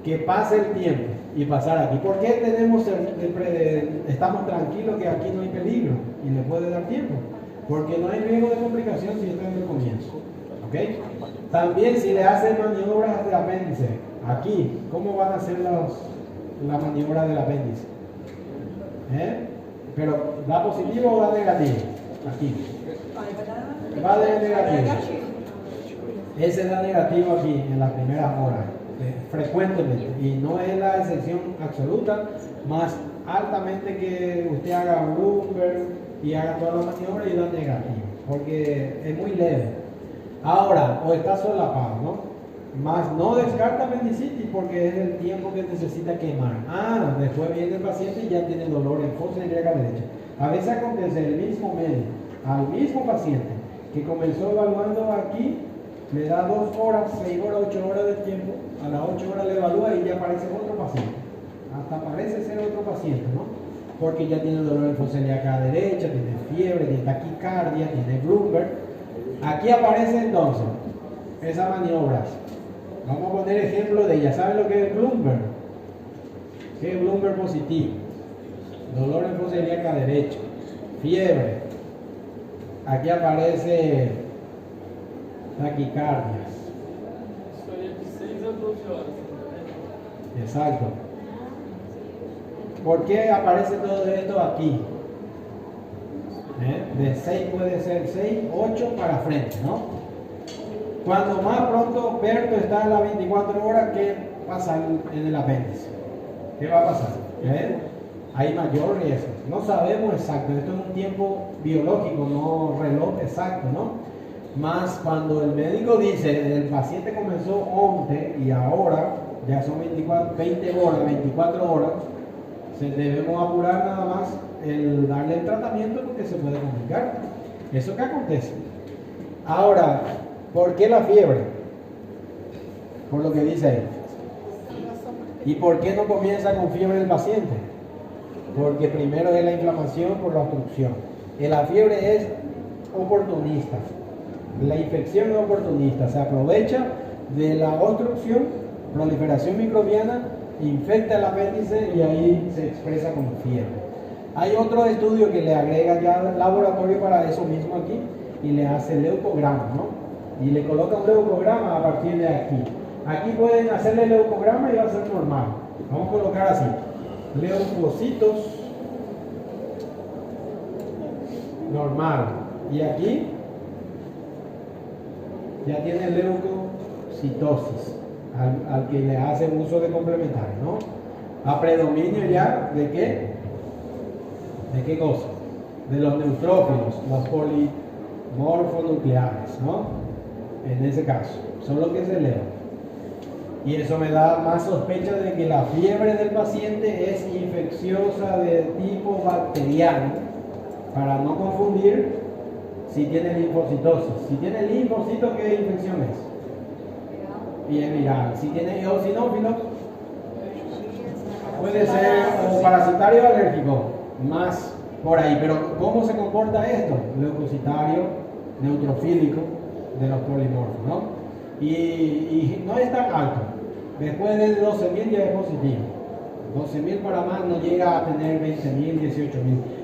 Que pase el tiempo y pasar aquí. ¿Por qué estamos tranquilos que aquí no hay peligro y le puede dar tiempo? Porque no hay riesgo de complicación si está en el comienzo. ¿Ok? También si le hacen maniobras de apéndice, aquí, ¿cómo van a hacer la maniobra del apéndice? Pero ¿da positivo o da negativo? Aquí. Va a dar negativo. Ese da negativo aquí en las primeras horas. frecuentemente, y no es la excepción absoluta, más altamente que usted haga Bloomberg y haga toda la maniobra y da negativo, porque es muy leve. Ahora, o está solapado, ¿no? Más no descarta apendicitis porque es el tiempo que necesita quemar. Después viene el paciente y ya tiene dolor en fosa ilíaca derecha. A veces acontece el mismo médico al mismo paciente que comenzó evaluando aquí, le da 2 horas, 6 horas, 8 horas de tiempo, a las 8 horas le evalúa y ya aparece otro paciente. Hasta parece ser otro paciente, ¿no? Porque ya tiene dolor en fosa ilíaca derecha, tiene fiebre, tiene taquicardia, tiene Bloomberg. Aquí aparece entonces esas maniobras. Vamos a poner ejemplo de ella. ¿Saben lo que es Bloomberg? ¿Qué es Bloomberg positivo? Dolor en fosa ilíaca derecha, fiebre. Aquí aparece taquicardias. Exacto. ¿Por qué aparece todo esto aquí? De 6 puede ser 6, 8 para frente, ¿no? Cuando más pronto Berto está en las 24 horas, ¿qué pasa en el apéndice? ¿Qué va a pasar? Hay mayor riesgo. No sabemos exacto, esto es un tiempo biológico, no reloj exacto, ¿no? Más cuando el médico dice, el paciente comenzó 11 y ahora ya son 20 horas, 24 horas, debemos apurar nada más el darle el tratamiento porque se puede complicar. ¿Eso qué acontece? Ahora, ¿por qué la fiebre? Por lo que dice ahí. ¿Y por qué no comienza con fiebre el paciente? Porque primero es la inflamación por la obstrucción. La fiebre es oportunista. La infección es oportunista. Se aprovecha de la obstrucción, proliferación microbiana, infecta el apéndice y ahí se expresa como fiebre. Hay otro estudio que le agrega ya al laboratorio para eso mismo aquí y le hace leucograma, ¿no? Y le coloca un leucograma a partir de aquí. Aquí pueden hacerle leucograma y va a ser normal. Vamos a colocar así. Leucocitos normal. Y aquí ya tiene leucocitosis al que le hace uso de complementario, ¿no? A predominio ya de qué? ¿De qué cosa? De los neutrófilos, los polimorfonucleares, ¿no? En ese caso, son los que se elevan. Y eso me da más sospecha de que la fiebre del paciente es infecciosa de tipo bacteriano, para no confundir si tiene linfocitosis. Si tiene linfocito, ¿qué infección es? Y es viral. Si tiene eosinófilos, puede ser o parasitario o alérgico, más por ahí. Pero ¿cómo se comporta esto? Leucocitario, neutrofílico, de los polimorfos, ¿no? Y no es tan alto. Después de 12.000 ya es positivo. 12.000 para más no llega a tener 20.000, 18.000.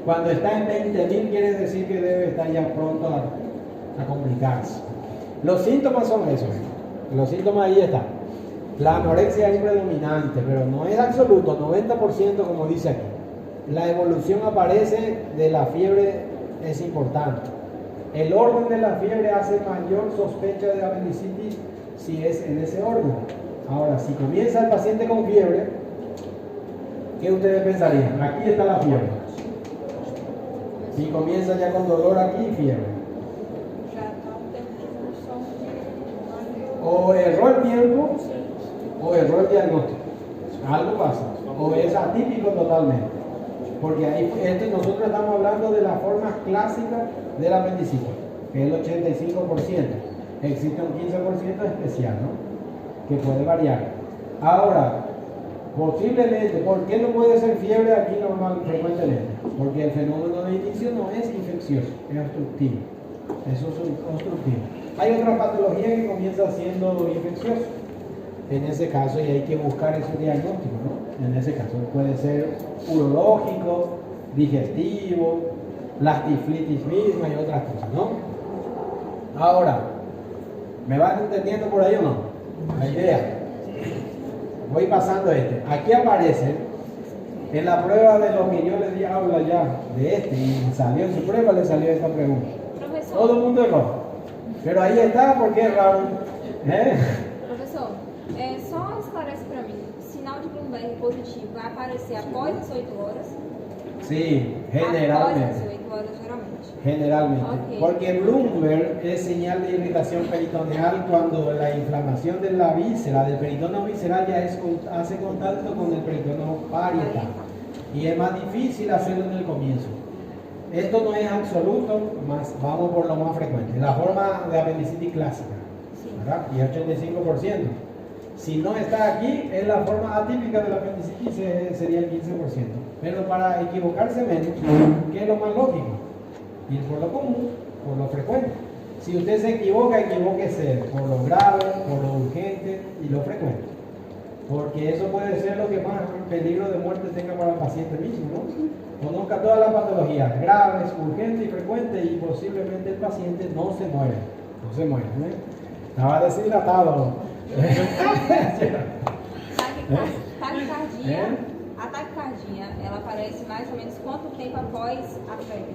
Cuando está en 20.000 quiere decir que debe estar ya pronto a complicarse. Los síntomas son esos. Los síntomas ahí están. La anorexia es predominante, pero no es absoluto, 90% como dice aquí. La evolución aparece de la fiebre, es importante. El orden de la fiebre hace mayor sospecha de apendicitis si es en ese orden. Ahora, si comienza el paciente con fiebre, ¿qué ustedes pensarían? Aquí está la fiebre. Si comienza ya con dolor aquí, fiebre. O erró el tiempo, o erró el diagnóstico. Algo pasa. O es atípico totalmente. Porque ahí nosotros estamos hablando de la forma clásica del apendicitis, que es el 85%. Existe un 15% especial, ¿no? Que puede variar. Ahora, posiblemente, ¿por qué no puede ser fiebre aquí normal frecuentemente? Porque el fenómeno de inicio no es infeccioso, es obstructivo. Eso es obstructivo. Hay otra patología que comienza siendo infecciosa. En ese caso, y hay que buscar ese diagnóstico, ¿no? En ese caso puede ser urológico, digestivo, la tiflitis misma y otras cosas, ¿no? Ahora, ¿me vas entendiendo por ahí o no? La idea. Voy pasando Aquí aparece, en la prueba de lo que yo le di habla ya de y salió en su prueba, le salió esta pregunta. Profesor. Todo el mundo erró. Pero ahí está, porque es raro. Profesor, son esclarece para mim, sinal de Bloomberg positivo vai aparecer após as 8 horas? Sí, Após as generalmente. 8 horas, geralmente. Generalmente. Ok. Porque Bloomberg es señal de irritación peritoneal cuando la inflamación de la víscera, del peritoneo visceral, ya hace contacto con el peritoneo parietal. Y es más difícil hacerlo en el comienzo. Esto no es absoluto, más vamos por lo más frecuente. La forma de apendicitis clásica, Sí. ¿verdad? Y 85%. Si no está aquí, es la forma atípica de la apendicitis, sería el 15%. Pero para equivocarse menos, ¿qué es lo más lógico? Ir por lo común, por lo frecuente. Si usted se equivoca, equivóquese por lo grave, por lo urgente y lo frecuente. Porque eso puede ser lo que más peligro de muerte tenga para el paciente mismo, ¿no? Conozca todas las patologías graves, urgentes y frecuentes y posiblemente el paciente no se muere. No se muere, ¿eh? Estaba deshidratado. Taquicardia, a taquicardia, ela aparece mais ou menos quanto tempo após a febre?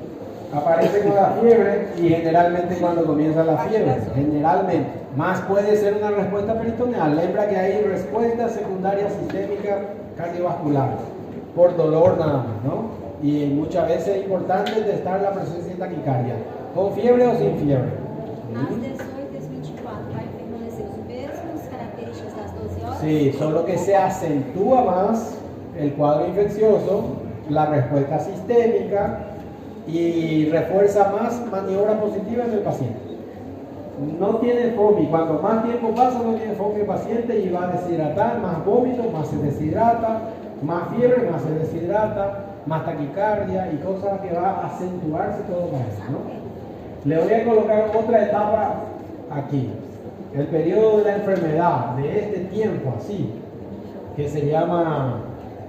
Aparece con la fiebre y generalmente cuando comienza la fiebre, generalmente. Más puede ser una respuesta peritoneal. Lembra que hay respuesta secundaria sistémica cardiovascular por dolor nada más, ¿no? Y muchas veces es importante testar la presencia de taquicardia, con fiebre o sin fiebre. Às 18 e às 24 vai permanecer os mesmos características das 12 horas? Sí, solo que se acentúa más el cuadro infeccioso, la respuesta sistémica y refuerza más maniobra positiva en el paciente. No tiene FOMI, cuando más tiempo pasa no tiene FOMI el paciente y va a deshidratar, más vómito, más se deshidrata, más fiebre, más se deshidrata, más taquicardia y cosas que va a acentuarse todo para eso, ¿no? Le voy a colocar otra etapa aquí, el periodo de la enfermedad, de este tiempo así, que se llama,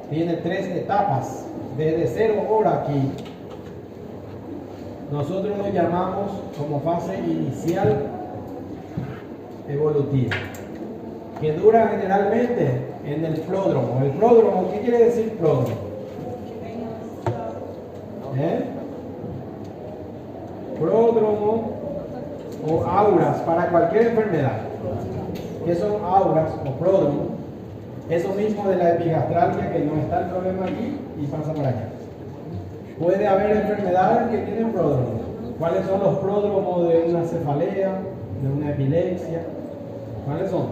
tiene 3 etapas, desde 0 hora aquí. Nosotros lo llamamos como fase inicial evolutiva, que dura generalmente en el pródromo. ¿El pródromo qué quiere decir pródromo? Pródromo o auras para cualquier enfermedad. ¿Qué son auras o pródromo? Eso mismo de la epigastralgia, que no está el problema aquí y pasa para allá. Puede haber enfermedades que tienen pródromos. ¿Cuáles son los pródromos de una cefalea, de una epilepsia? ¿Cuáles son?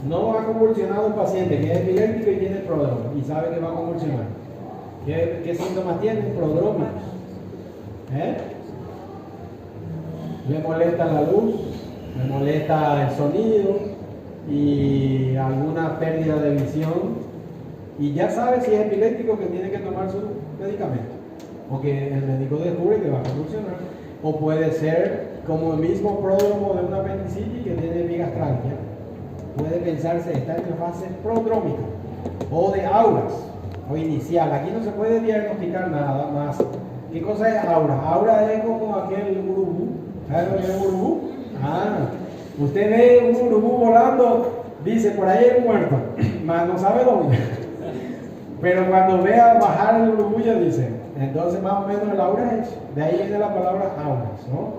No ha convulsionado un paciente que es epiléptico y tiene pródromo y sabe que va a convulsionar. ¿Qué síntomas tiene? Prodrómicos. Le molesta la luz, le molesta el sonido y alguna pérdida de visión. Y ya sabe si es epiléptico que tiene que tomar su medicamento. O que el médico descubre que va a convulsionar. O puede ser como el mismo pródromo de una apendicitis que tiene epigastralgia. Puede pensarse está en la fase prodrómica o de auras o inicial. Aquí no se puede diagnosticar nada más. ¿Qué cosa es aura? Aura es como aquel urubú. ¿Sabes lo que es un urubú? Usted ve un urubú volando, dice por ahí hay un muerto, mas no sabe dónde. Pero cuando vea bajar el urubú ya dice, entonces más o menos el aura es, de ahí viene la palabra auras, ¿no?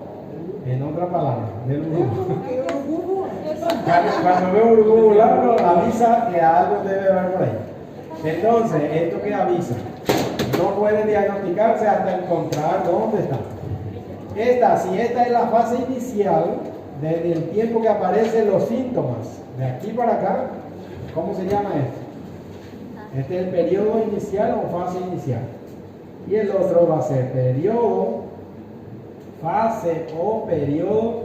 En otra palabra, del urubú. Cuando ve un urubú volando, avisa que algo debe haber por ahí. Entonces, ¿esto qué avisa? No puede diagnosticarse hasta encontrar dónde está. Si esta es la fase inicial, desde el tiempo que aparecen los síntomas, de aquí para acá, ¿cómo se llama esto? Este es el periodo inicial o fase inicial. Y el otro va a ser periodo, fase o periodo,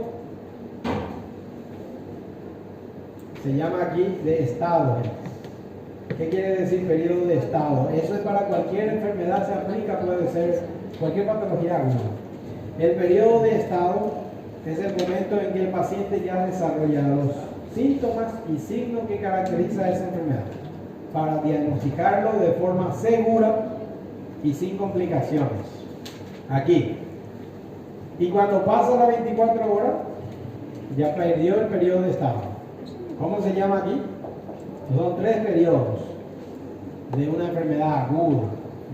se llama aquí de estado. ¿Qué quiere decir periodo de estado? Eso es para cualquier enfermedad, se aplica, puede ser cualquier patología aguda. El periodo de estado es el momento en que el paciente ya desarrolla los síntomas y signos que caracteriza esa enfermedad, para diagnosticarlo de forma segura y sin complicaciones. Aquí. Y cuando pasa las 24 horas, ya perdió el periodo de estado. ¿Cómo se llama aquí? Son 3 periodos de una enfermedad aguda,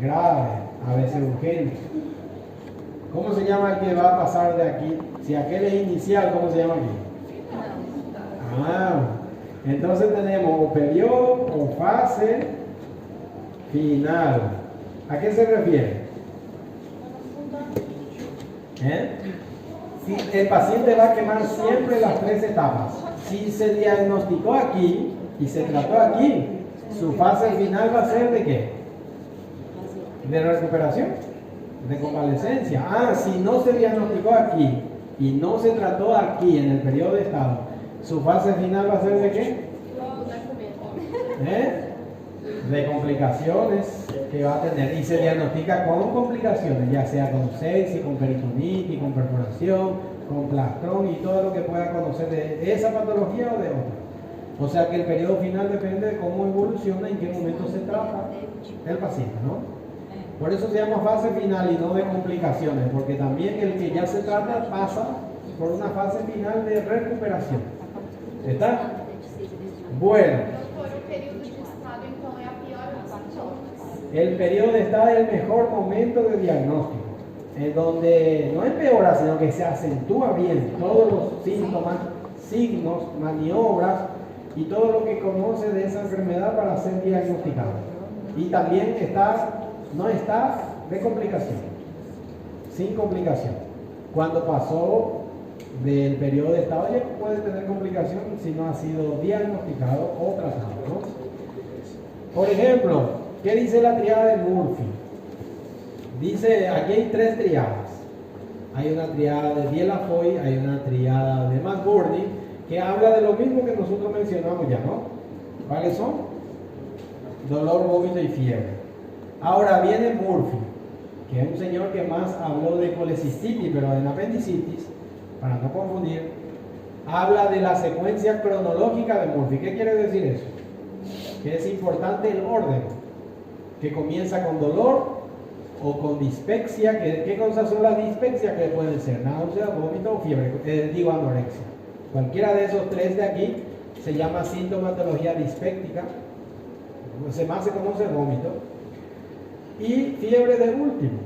grave, a veces urgente. ¿Cómo se llama el que va a pasar de aquí? Si aquel es inicial, ¿cómo se llama aquí? Entonces tenemos o periodo o fase final. ¿A qué se refiere? Si el paciente va a quemar siempre las 3 etapas. Si se diagnosticó aquí y se trató aquí, su fase final va a ser ¿de qué? De recuperación, de convalecencia. Si no se diagnosticó aquí y no se trató aquí en el periodo de estado, su fase final va a ser ¿de qué? De complicaciones que va a tener, y se diagnostica con complicaciones, ya sea con sepsis, con peritonitis, con perforación, con plastrón y todo lo que pueda conocer de esa patología o de otra. O sea que el periodo final depende de cómo evoluciona y en qué momento se trata el paciente, ¿no? Por eso se llama fase final y no de complicaciones, porque también el que ya se trata pasa por una fase final de recuperación. ¿Está? Bueno. El periodo de estado es el mejor momento de diagnóstico, en donde no empeora, sino que se acentúa bien todos los síntomas, signos, maniobras y todo lo que conoce de esa enfermedad para ser diagnosticado. Y también no está de complicación, sin complicación. Cuando pasó del periodo de estado ya puede tener complicación si no ha sido diagnosticado o tratado, ¿no? Por ejemplo, ¿qué dice la triada de Murphy? Dice, aquí hay 3 triadas. Hay una triada de Dieulafoy, hay una triada de McBurney, que habla de lo mismo que nosotros mencionamos ya, ¿no? ¿Cuáles son? Dolor, vómito y fiebre. Ahora viene Murphy, que es un señor que más habló de colecistitis, pero en apendicitis, para no confundir, habla de la secuencia cronológica de Murphy. ¿Qué quiere decir eso? Que es importante el orden, que comienza con dolor o con dispepsia. ¿Qué cosas son las dispepsias? Que pueden ser náusea, vómito o fiebre, anorexia. Cualquiera de esos 3 de aquí se llama sintomatología dispéptica, más se conoce vómito. Y fiebre de último.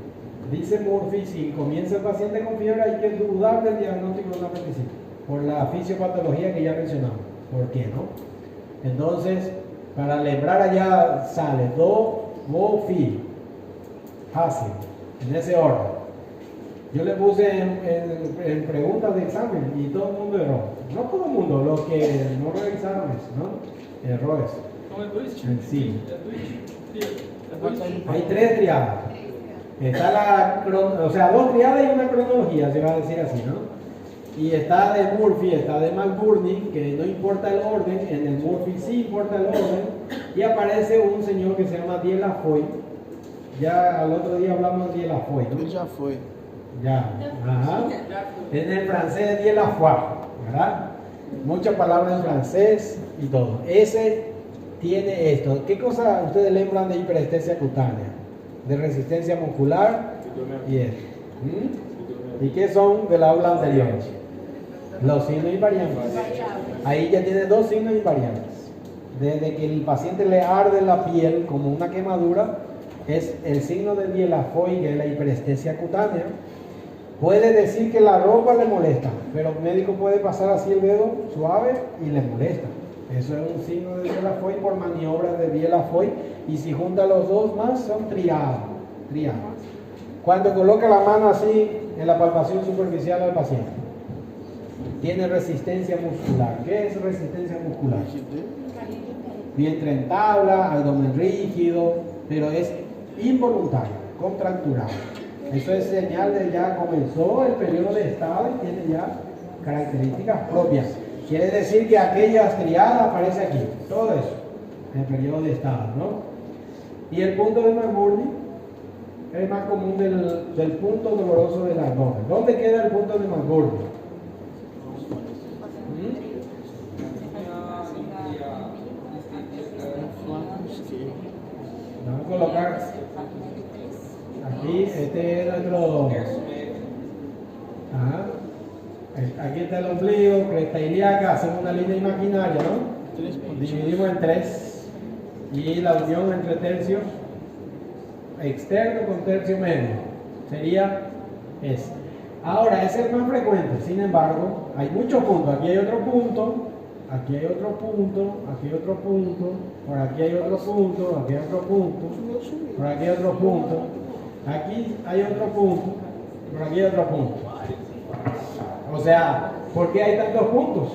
Dice Murphy, si comienza el paciente con fiebre hay que dudar del diagnóstico de una apendicitis, por la fisiopatología que ya mencionamos. ¿Por qué no? Entonces, para lembrar allá sale do, vo, fi. Fácil, en ese orden. Yo le puse en preguntas de examen y todo el mundo erró. No todo el mundo, los que no revisaron eso, ¿no? Errores. En sí. Hay 3 triadas. Está 2 triadas y una cronología, se va a decir así, ¿no? Y está de Murphy, está de McBurney, que no importa el orden, en el Murphy sí importa el orden, y aparece un señor que se llama Dieulafoy. Ya al otro día hablamos de Dieulafoy, ¿no? Ya fue. Ya, ajá. En el francés Dieulafoy, ¿verdad? Muchas palabras en francés y todo. Ese tiene esto. ¿Qué cosa ustedes lembran de hiperestesia cutánea? De resistencia muscular y esto. ¿Y qué son del aula anterior? Los signos invariantes. Ahí ya tiene 2 signos invariantes. Desde que el paciente le arde la piel como una quemadura, es el signo del Dieulafoy, que es la hiperestesia cutánea. Puede decir que la ropa le molesta, pero el médico puede pasar así el dedo suave y le molesta. Eso es un signo de Dieulafoy por maniobras de Dieulafoy, y si junta los 2 más son triadas. Cuando coloca la mano así en la palpación superficial del paciente, tiene resistencia muscular. ¿Qué es resistencia muscular? Vientre en tabla, abdomen rígido, pero es involuntario, contracturado. Eso es señal de ya comenzó el periodo de estado y tiene ya características propias. Quiere decir que aquella triada aparece aquí, todo eso, en el periodo de estado, ¿no? Y el punto de McBurney es más común del punto doloroso del abdomen. ¿Dónde queda el punto de McBurney? Vamos a colocar aquí, este es nuestro. Aquí está el ombligo, cresta ilíaca, hacemos una línea imaginaria, ¿no? Dividimos en 3 y la unión entre tercios externo con tercio medio sería ese. Ahora, ese es el más frecuente, sin embargo, hay muchos puntos. Aquí hay otro punto, aquí hay otro punto, aquí hay otro punto, por aquí hay otro punto, aquí hay otro punto, por aquí hay otro punto, aquí hay otro punto, por aquí hay otro punto. O sea, ¿por qué hay tantos puntos?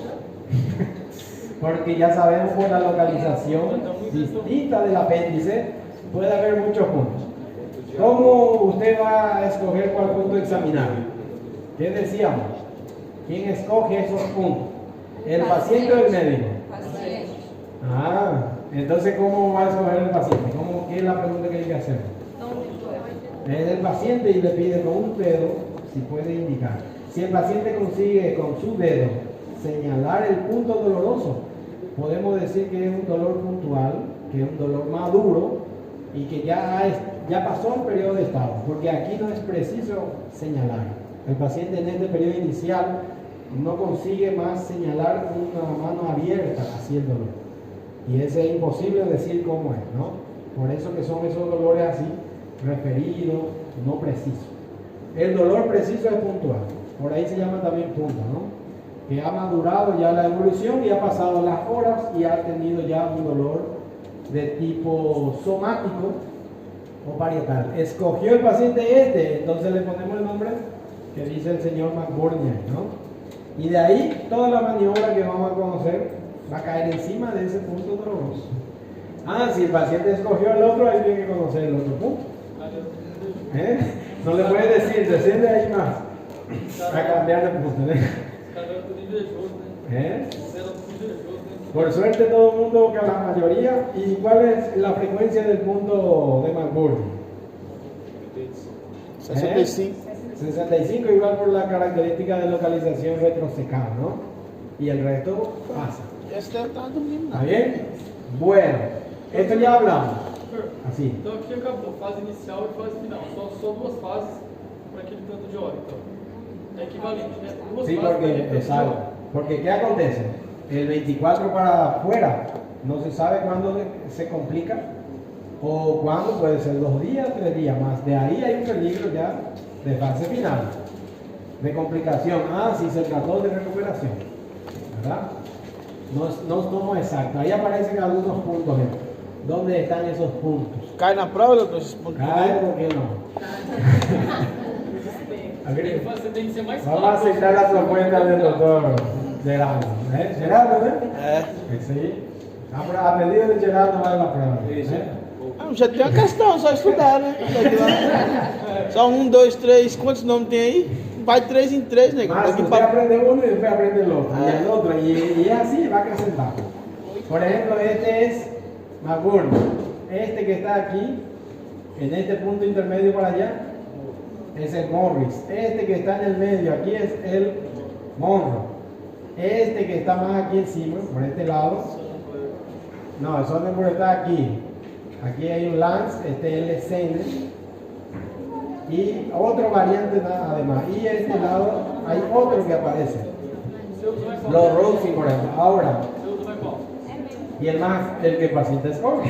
Porque ya sabemos por la localización distinta del apéndice puede haber muchos puntos. ¿Cómo usted va a escoger cuál punto examinar? ¿Qué decíamos? ¿Quién escoge esos puntos? ¿El paciente o el médico? Paciente. Ah, entonces ¿cómo va a escoger el paciente? ¿Qué es la pregunta que hay que hacer? Es el paciente y le pide con un dedo si puede indicar. Si el paciente consigue con su dedo señalar el punto doloroso, podemos decir que es un dolor puntual, que es un dolor maduro y que ya pasó el periodo de estado, porque aquí no es preciso señalar. El paciente en este periodo inicial no consigue más señalar una mano abierta hacia el dolor. Y ese es imposible decir cómo es, ¿no? Por eso que son esos dolores así, referidos, no precisos. El dolor preciso es puntual. Por ahí se llama también punto, ¿no? Que ha madurado ya la evolución y ha pasado las horas y ha tenido ya un dolor de tipo somático o parietal. Escogió el paciente entonces le ponemos el nombre que dice el señor McBurney, ¿no? Y de ahí toda la maniobra que vamos a conocer va a caer encima de ese punto doloroso. Ah, si el paciente escogió el otro, ahí tiene que conocer el otro punto. No le puede decir, desciende ahí más, a cambiar de punto. Por suerte todo el mundo, que la mayoría. ¿Y cuál es la frecuencia del punto de McBurney? 65. 65, igual por la característica de localización retrosecada, ¿no? Y el resto pasa. Este está dormindo. ¿Está bien? Bueno, esto ya hablamos. Así. Então aqui acabou, fase inicial e fase final. Só duas fases para aquele tanto de hora, então. É equivalente, né? Duas Sí, fases para porque, aquele tanto de exacto. hora. Porque ¿qué acontece? El 24 para afuera, no se sabe cuándo se complica o cuándo, puede ser 2 días, 3 días más. De ahí hay un peligro ya de fase final, de complicación. Ah, si se trató de recuperación, ¿verdad? No tomo exacto. Ahí aparecen algunos puntos. ¿Dónde están esos puntos? Cai na prova, doutor? Esses pontos Cae, ¿por qué no? Você tem que ser mais Vamos a aceptar la propuesta del doctor Gerardo. Gerardo, ¿eh? Sí. A pedido de Gerardo vai la prueba. Já tem uma questão, só estudar, né? Só 1, 2, 3, quantos nomes tem aí? Vai 3 em 3, né? Mas usted aprende uno y después aprende el otro. Y el otro. Y así va acrecentando. Por ejemplo, este es McBurney. Este que está aquí, en este punto intermedio para allá, es el Morris. Este que está en el medio aquí es el Monroe. Este que está más aquí encima, por este lado, no, el Sonnenberg está aquí. Aquí hay un Lance, este es el Sene. Y otro variante además. Y a este lado hay otro que aparece. Los Rosie, por ejemplo. Ahora, y el que el paciente escoge.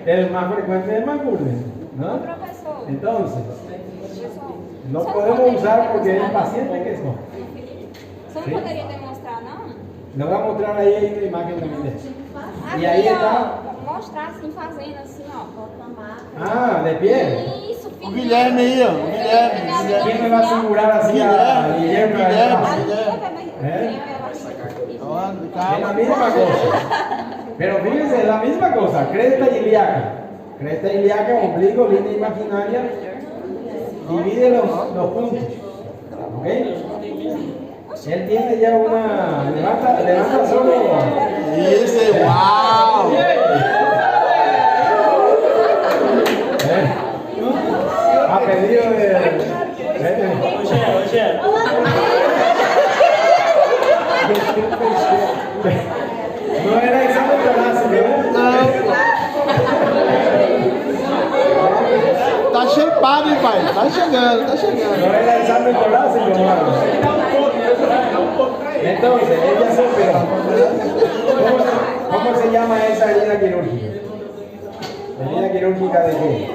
El más frecuente es el McBurney, ¿no? Professor, Entonces, pessoal, no você podemos poderia usar porque es el demonstrar, paciente que escoge. Você não poderia demonstrar, não? Le voy a mostrar ahí hay una imagen también de eso. Aqui, E aí está. ó, mostrar assim, fazendo assim, ó. Ah, de pie. Isso, filho. O Guilherme aí, ó. O Guilherme. ¿Quién me va a asegurar así a Guillermo? Es la misma cosa. Pero fíjense, es la misma cosa. Cresta ilíaca. Cresta ilíaca, ombligo, línea imaginaria. Divide los puntos. ¿Ok? Él tiene ya una. Levanta solo. Isso, uau! A pedido de. No era examen torácico, ¿eh? Tá shapeado, hein, pai? Tá chegando, tá No chegando. era examen torácico, hermano. Entonces, ella se operó. ¿Cómo se llama esa herida quirúrgica? ¿Herida quirúrgica de qué?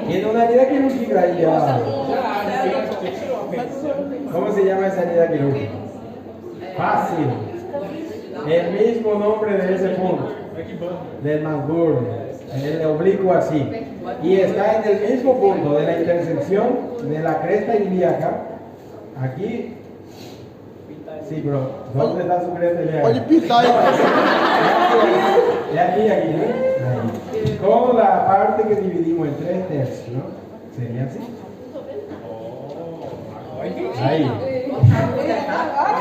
Tiene una herida quirúrgica ahí ya. ¿Cómo se llama esa herida quirúrgica? Fácil. El mismo nombre de ese punto, del McBurney, el oblicuo así. Y está en el mismo punto de la intersección de la cresta ilíaca. Aquí. Sí, bro. ¿Dónde está su cresta ilíaca? Pode pintar aí. Y aquí, ¿no? Ahí. Con la parte que dividimos en 3/3, ¿no? Sería así. Ahí.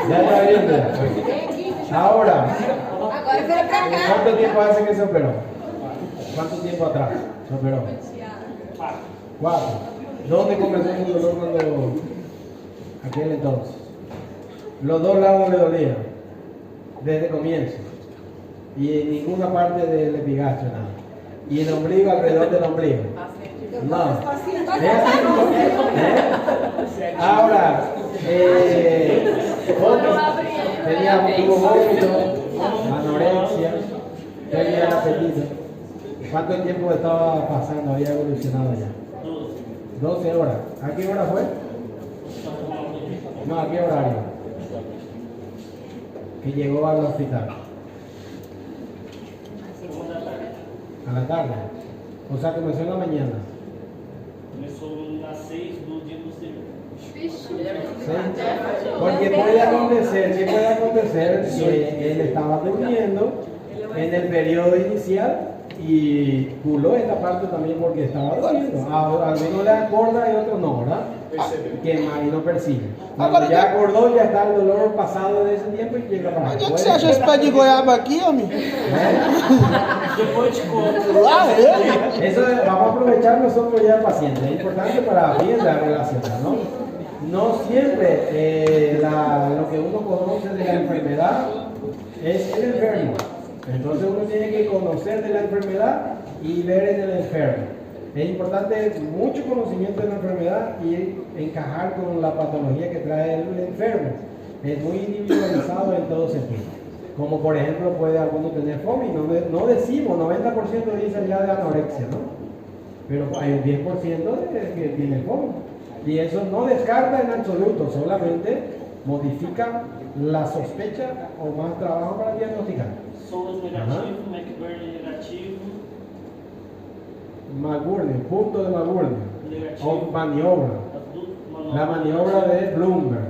Ya está viendo. Ahora, ¿cuánto tiempo hace que se operó? ¿Cuánto tiempo atrás se operó? 4. ¿Dónde comenzó el dolor cuando aquel entonces? Los dos lados le dolían desde el comienzo y en ninguna parte del epigastrio nada. Y el ombligo alrededor del ombligo. No. Ahora, tuvo vómito, anorexia, tenía el apetito. ¿Cuánto tiempo estaba pasando? Había evolucionado ya. 12 horas. ¿A qué hora fue? No, ¿a qué horario? Que llegó al hospital. A la tarde. O sea, comenzó en la mañana. Começou às 6 do dia posterior. Porque puede acontecer que él estaba durmiendo en el periodo inicial y puló esta parte también porque estaba durmiendo. A algunos le acorda y otros no, ¿verdad? Quema y no percibe. Cuando ya acordó, ya está el dolor pasado de ese tiempo y llega para Onde é que você acha esse pé de goiaba aqui, homem? Depois te conto. Lá ele? Eso vamos a aprovechar nosotros ya pacientes. Es importante para bien la relación, ¿no? No siempre lo que uno conoce de la enfermedad es el enfermo. Entonces uno tiene que conocer de la enfermedad y ver en el enfermo. Es importante mucho conocimiento de la enfermedad y encajar con la patología que trae el enfermo. Es muy individualizado en todo sentido. Como por ejemplo puede alguno tener fobia, no decimos, 90% dice ya de anorexia, ¿no? Pero hay un 10% que tiene fobia. Y eso no descarta en absoluto, solamente modifica la sospecha o más trabajo para diagnosticar. Soulas negativo, McBurney negativo. McBurney, punto de McBurney. Negativo. O maniobra. La maniobra de Bloomberg.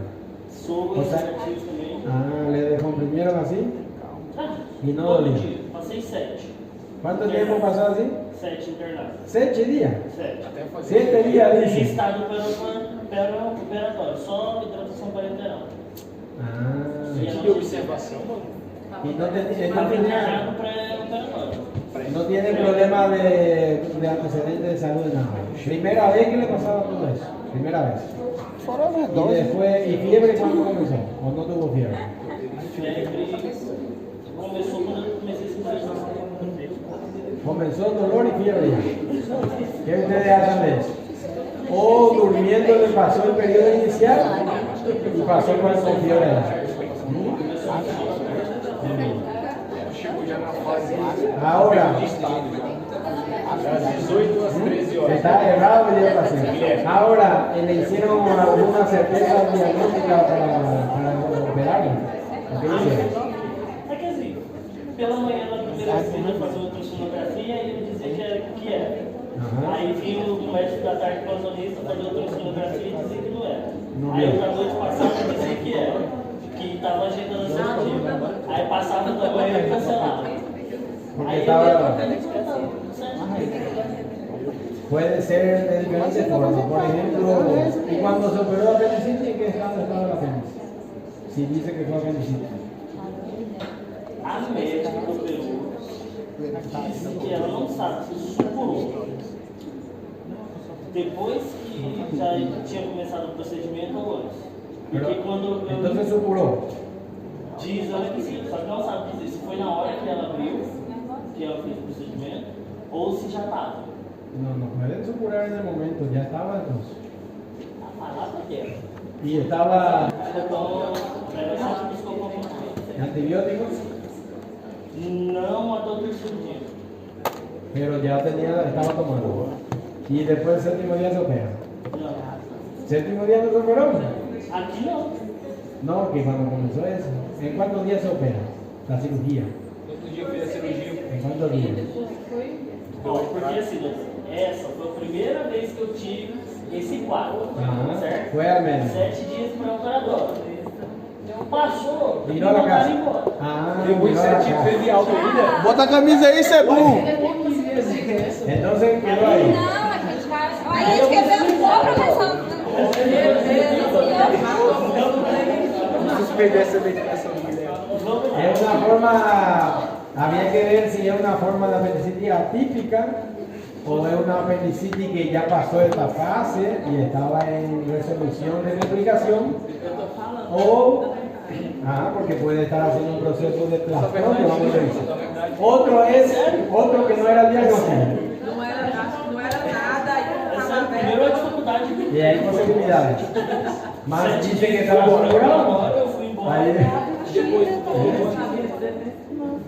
Soulas O sea, negativo também. le descomprimieron así y no Todo dolía. dia. Passei 7. ¿Cuánto tiempo pasó así? 7 internados. 7 días. 7. 7 días, Em dice. estado operatório, só hidratação parenteral. Ah, E De observação, mano. y no internado tenía, pré-operatório. no tiene problema de antecedentes de salud de nada. Primera vez que le pasaba todo eso. Primera vez. Fora a Y verdade. después, ¿y fiebre cuándo comenzó? ¿O no tuvo fiebre? Febre começou quando eu comecei a sentir. Comenzó dolor y fiebre ya. ¿Qué ustedes hacen de eso? O durmiendo le pasó el periodo inicial y pasó con fiebre ya. Ahora, Das 18 às 13 horas. está errado ya el paciente. Ahora, le hicieron alguna certeza diagnóstica para operarlo. ¿Qué hicieron? É que assim, pela manhã na primeira vez eu fazer ultrassonografia e ele dizia que era. Aham. Aí vinha o médico da tarde plantonista fazer ultrassonografia e dizia que não era. Não Aí viu. na noite passada dizia que era. Que estava ajeitando a cirurgia. Aí passava da manhã e cancelava. Porque Aí estaba. eu Puede ser de diferentes formas. Por ejemplo, y cuando se operó apendicitis, ¿en qué estado estaba la apendicitis? Si dice que fue apendicitis. a médica que operou disse que ela não sabe se supurou. Depois que já tinha começado o procedimento ou antes. Porque quando eu Entonces supuró. diz ela que sim, só que não sabe dizer se foi na hora que ela abriu, que ela fez o procedimento, ou se já estava. No pueden supurar en el momento, ya estaba entonces. A palavra dela. Y estaba Então, ela sempre buscou uma consulta. antibióticos, Não a todo terceiro dia. pero ya estaba tomando. Y después del séptimo día se opera. Não. ¿Séptimo día no se operó? Aqui não. No, que cuando comenzó eso. ¿En cuántos días se opera? la cirugía? Quantos dias fez a cirurgia? ¿En cuántos días? Bom, porque assim, essa foi a primeira vez que eu tive esse quadro, certo? Fue al menos. 7 dias pré-operatório. Passou, me Virou a mandaram casa. embora. Depois de 7 dias fez de alta ainda. Bota a camisa aí, Cebu. Entonces quedó ahí. Não, a gente vai. Aí a gente quer ver um pouco, mas só. Suspender essa medicação de mulher. Es una forma, había que ver si es una forma de apendicitis atípica o es una apendicitis que ya pasó esta fase y estaba en resolución de complicación, o porque puede estar haciendo un proceso de plastrón que vamos a revisar. Otro que no era el diagnóstico. Não era nada, Essa é a primeira dificuldade que Y hay posibilidades. Más dice que estaba agora asegurado. eu fui embora. Ahí,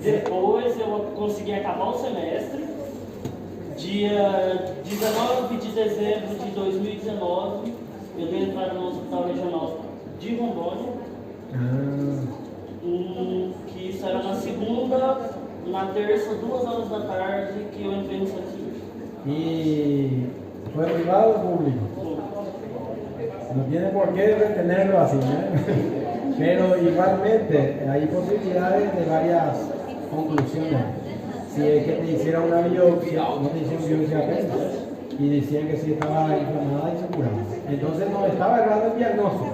Depois eu consegui acabar o semestre. Dia 19 de dezembro de 2019, eu dei entrada no Hospital Regional de Rondônia. Que isso era na segunda, na terça, 2 horas da tarde, que eu entrei no centro cirúrgico. ¿y fue privado o público? No tiene por qué retenerlo así, ¿eh? Pero igualmente hay posibilidades de varias conclusiones. Si es que te hicieron una biopsia, no te hicieron biopsia apenas, y decían que sí estaba inflamada y se curaba. Entonces no estaba errado el diagnóstico,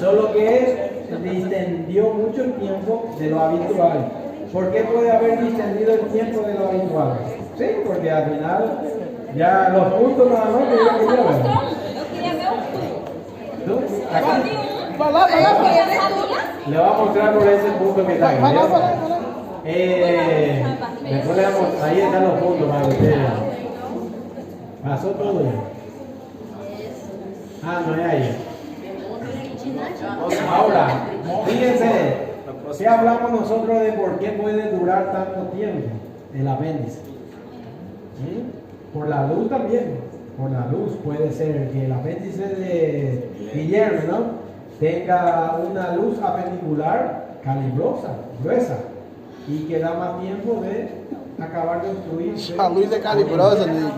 solo que distendió mucho el tiempo de lo habitual. ¿Por qué puede haber distendido el tiempo de lo habitual? Sí, porque al final ya los puntos nada más que yo Não, só quería ver. mostrou um. Eu queria ver um tudo. ¿Tú? Eu Aquí. vi um. Vai lá, vai lá. Eu queria ver a minha. Le voy a mostrar por ese punto que está ahí. Vai lá, ¿ves? vai lá, vai lá. Después le damos, ahí están los puntos para que ustedes vean. Pasó todo ya. No es ahí. Ahora, fíjense, ¿qué hablamos nosotros de por qué puede durar tanto tiempo el apéndice? ¿Mm? Por la luz también, por la luz puede ser que el apéndice de Guillermo, ¿no?, tenga una luz apendicular calibrosa, gruesa, y que da más tiempo de acabar de obstruirse. A luz é calibrosa, amigo.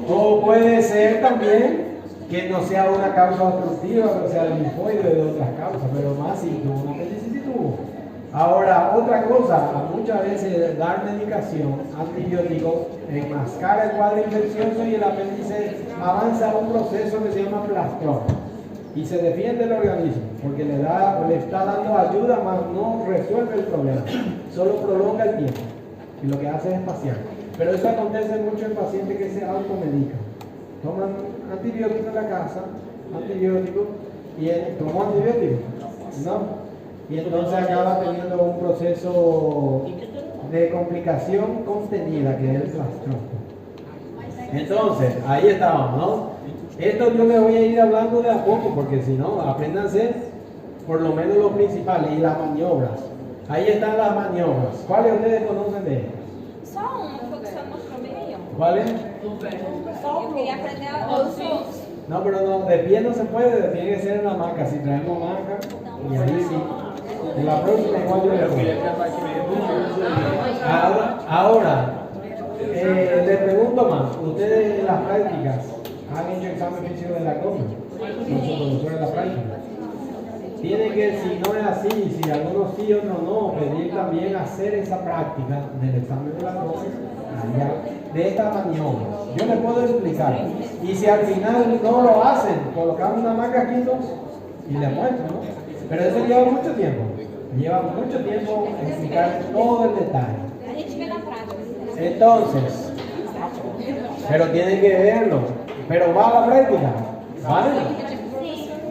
O puede ser también que no sea una causa obstructiva, pero sea el linfoide de otras causas, pero más si tuvo una apéndice, sí tuvo. Ahora, otra cosa, muchas veces dar medicación, antibiótico, enmascara el cuadro infeccioso y el apéndice avanza a un proceso que se llama plastrón y se defiende el organismo porque le está dando ayuda, más no resuelve el problema, solo prolonga el tiempo y lo que hace es espaciar. Pero eso acontece mucho en pacientes que se automedican, toman antibiótico en la casa, antibiótico, y tomó antibiótico, ¿no? Y entonces acaba teniendo un proceso de complicación contenida que es el plastrón. Entonces, ahí estábamos, ¿no? Esto yo les voy a ir hablando de a poco porque si no, apréndanse por lo menos lo principal y las maniobras. Ahí están las maniobras. ¿Cuáles ustedes conocen de ellas? Só uma, foi o que você mostrou bem aí, ó. ¿Cuáles? Eu queria aprender os outros. No, pero no, de pie no se puede, tiene que ser en la hamaca. Si traemos hamaca, y ahí sí. En la próxima igual yo les voy. Ahora, les pregunto más, ustedes en las prácticas han hecho examen físico del abdomen con su profesor en la práctica. Tienen que, si no es así, si algunos sí, otros no, pedir también hacer esa práctica del examen del abdomen de esta maniobra. Yo les puedo explicar. Y si al final no lo hacen, colocamos una hamaca aquí y les muestro, ¿no? Pero eso lleva mucho tiempo. Lleva mucho tiempo explicar todo el detalle. A gente vê na prática. Entonces, pero tienen que verlo. Pero va a la práctica, ¿vale?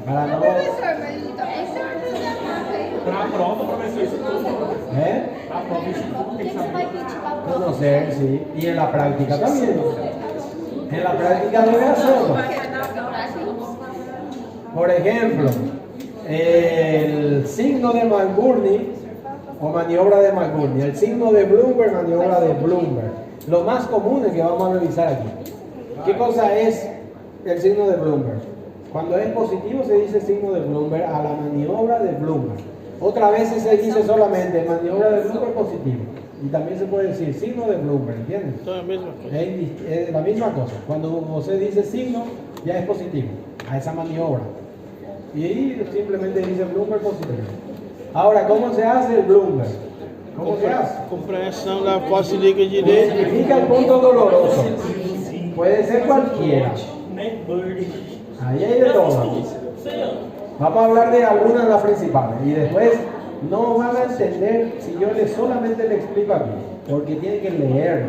Para no... Professor, mas então esse é o mapa aí. Para a prova, professor, isso tudo. Para a prova, isso tudo tem que Você vai saber. pedir para a prova. Conocer, sí. Y en la práctica también. En la práctica debe hacerlo. Por ejemplo, el signo de McBurney o maniobra de McBurney, el signo de Bloomberg, maniobra de Bloomberg. Lo más común es que vamos a revisar aquí. ¿Qué cosa es el signo de Bloomberg? Cuando es positivo se dice signo de Bloomberg a la maniobra de Bloomberg. Otra vez se dice solamente maniobra de Bloomberg positivo. Y también se puede decir signo de Bloomberg, ¿entiendes? Todo lo mismo. Es la misma cosa. Cuando usted dice signo, ya es positivo a esa maniobra. Y simplemente dice Bloomberg positivo. Ahora, ¿cómo se hace el Bloomberg? ¿Cómo se hace? Compreensão da fossa líquida direita. Significa el punto doloroso. Puede ser cualquiera. Ahí hay de todo. Vamos a hablar de algunas de las principales. Y después no van a entender si yo solamente le explico aquí. Porque tienen que leerlo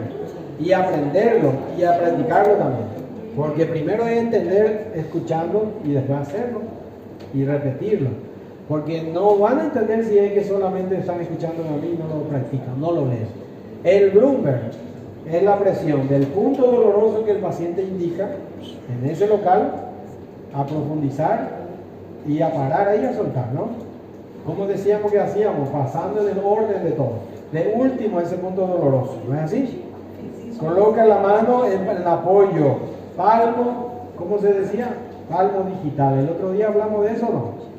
y aprenderlo y a practicarlo también. Porque primero es entender escuchando y después hacerlo y repetirlo. Porque no van a entender si es que solamente están escuchando a mí y no lo practican, no lo leen. El Bloomberg es la presión del punto doloroso que el paciente indica en ese local a profundizar y a parar ahí a soltar, ¿no? Como decíamos que hacíamos, pasando en el orden de todo. De último ese punto doloroso, ¿no es así? Coloca la mano en el apoyo, palmo, ¿cómo se decía? Palmo digital. El otro día hablamos de eso, ¿no?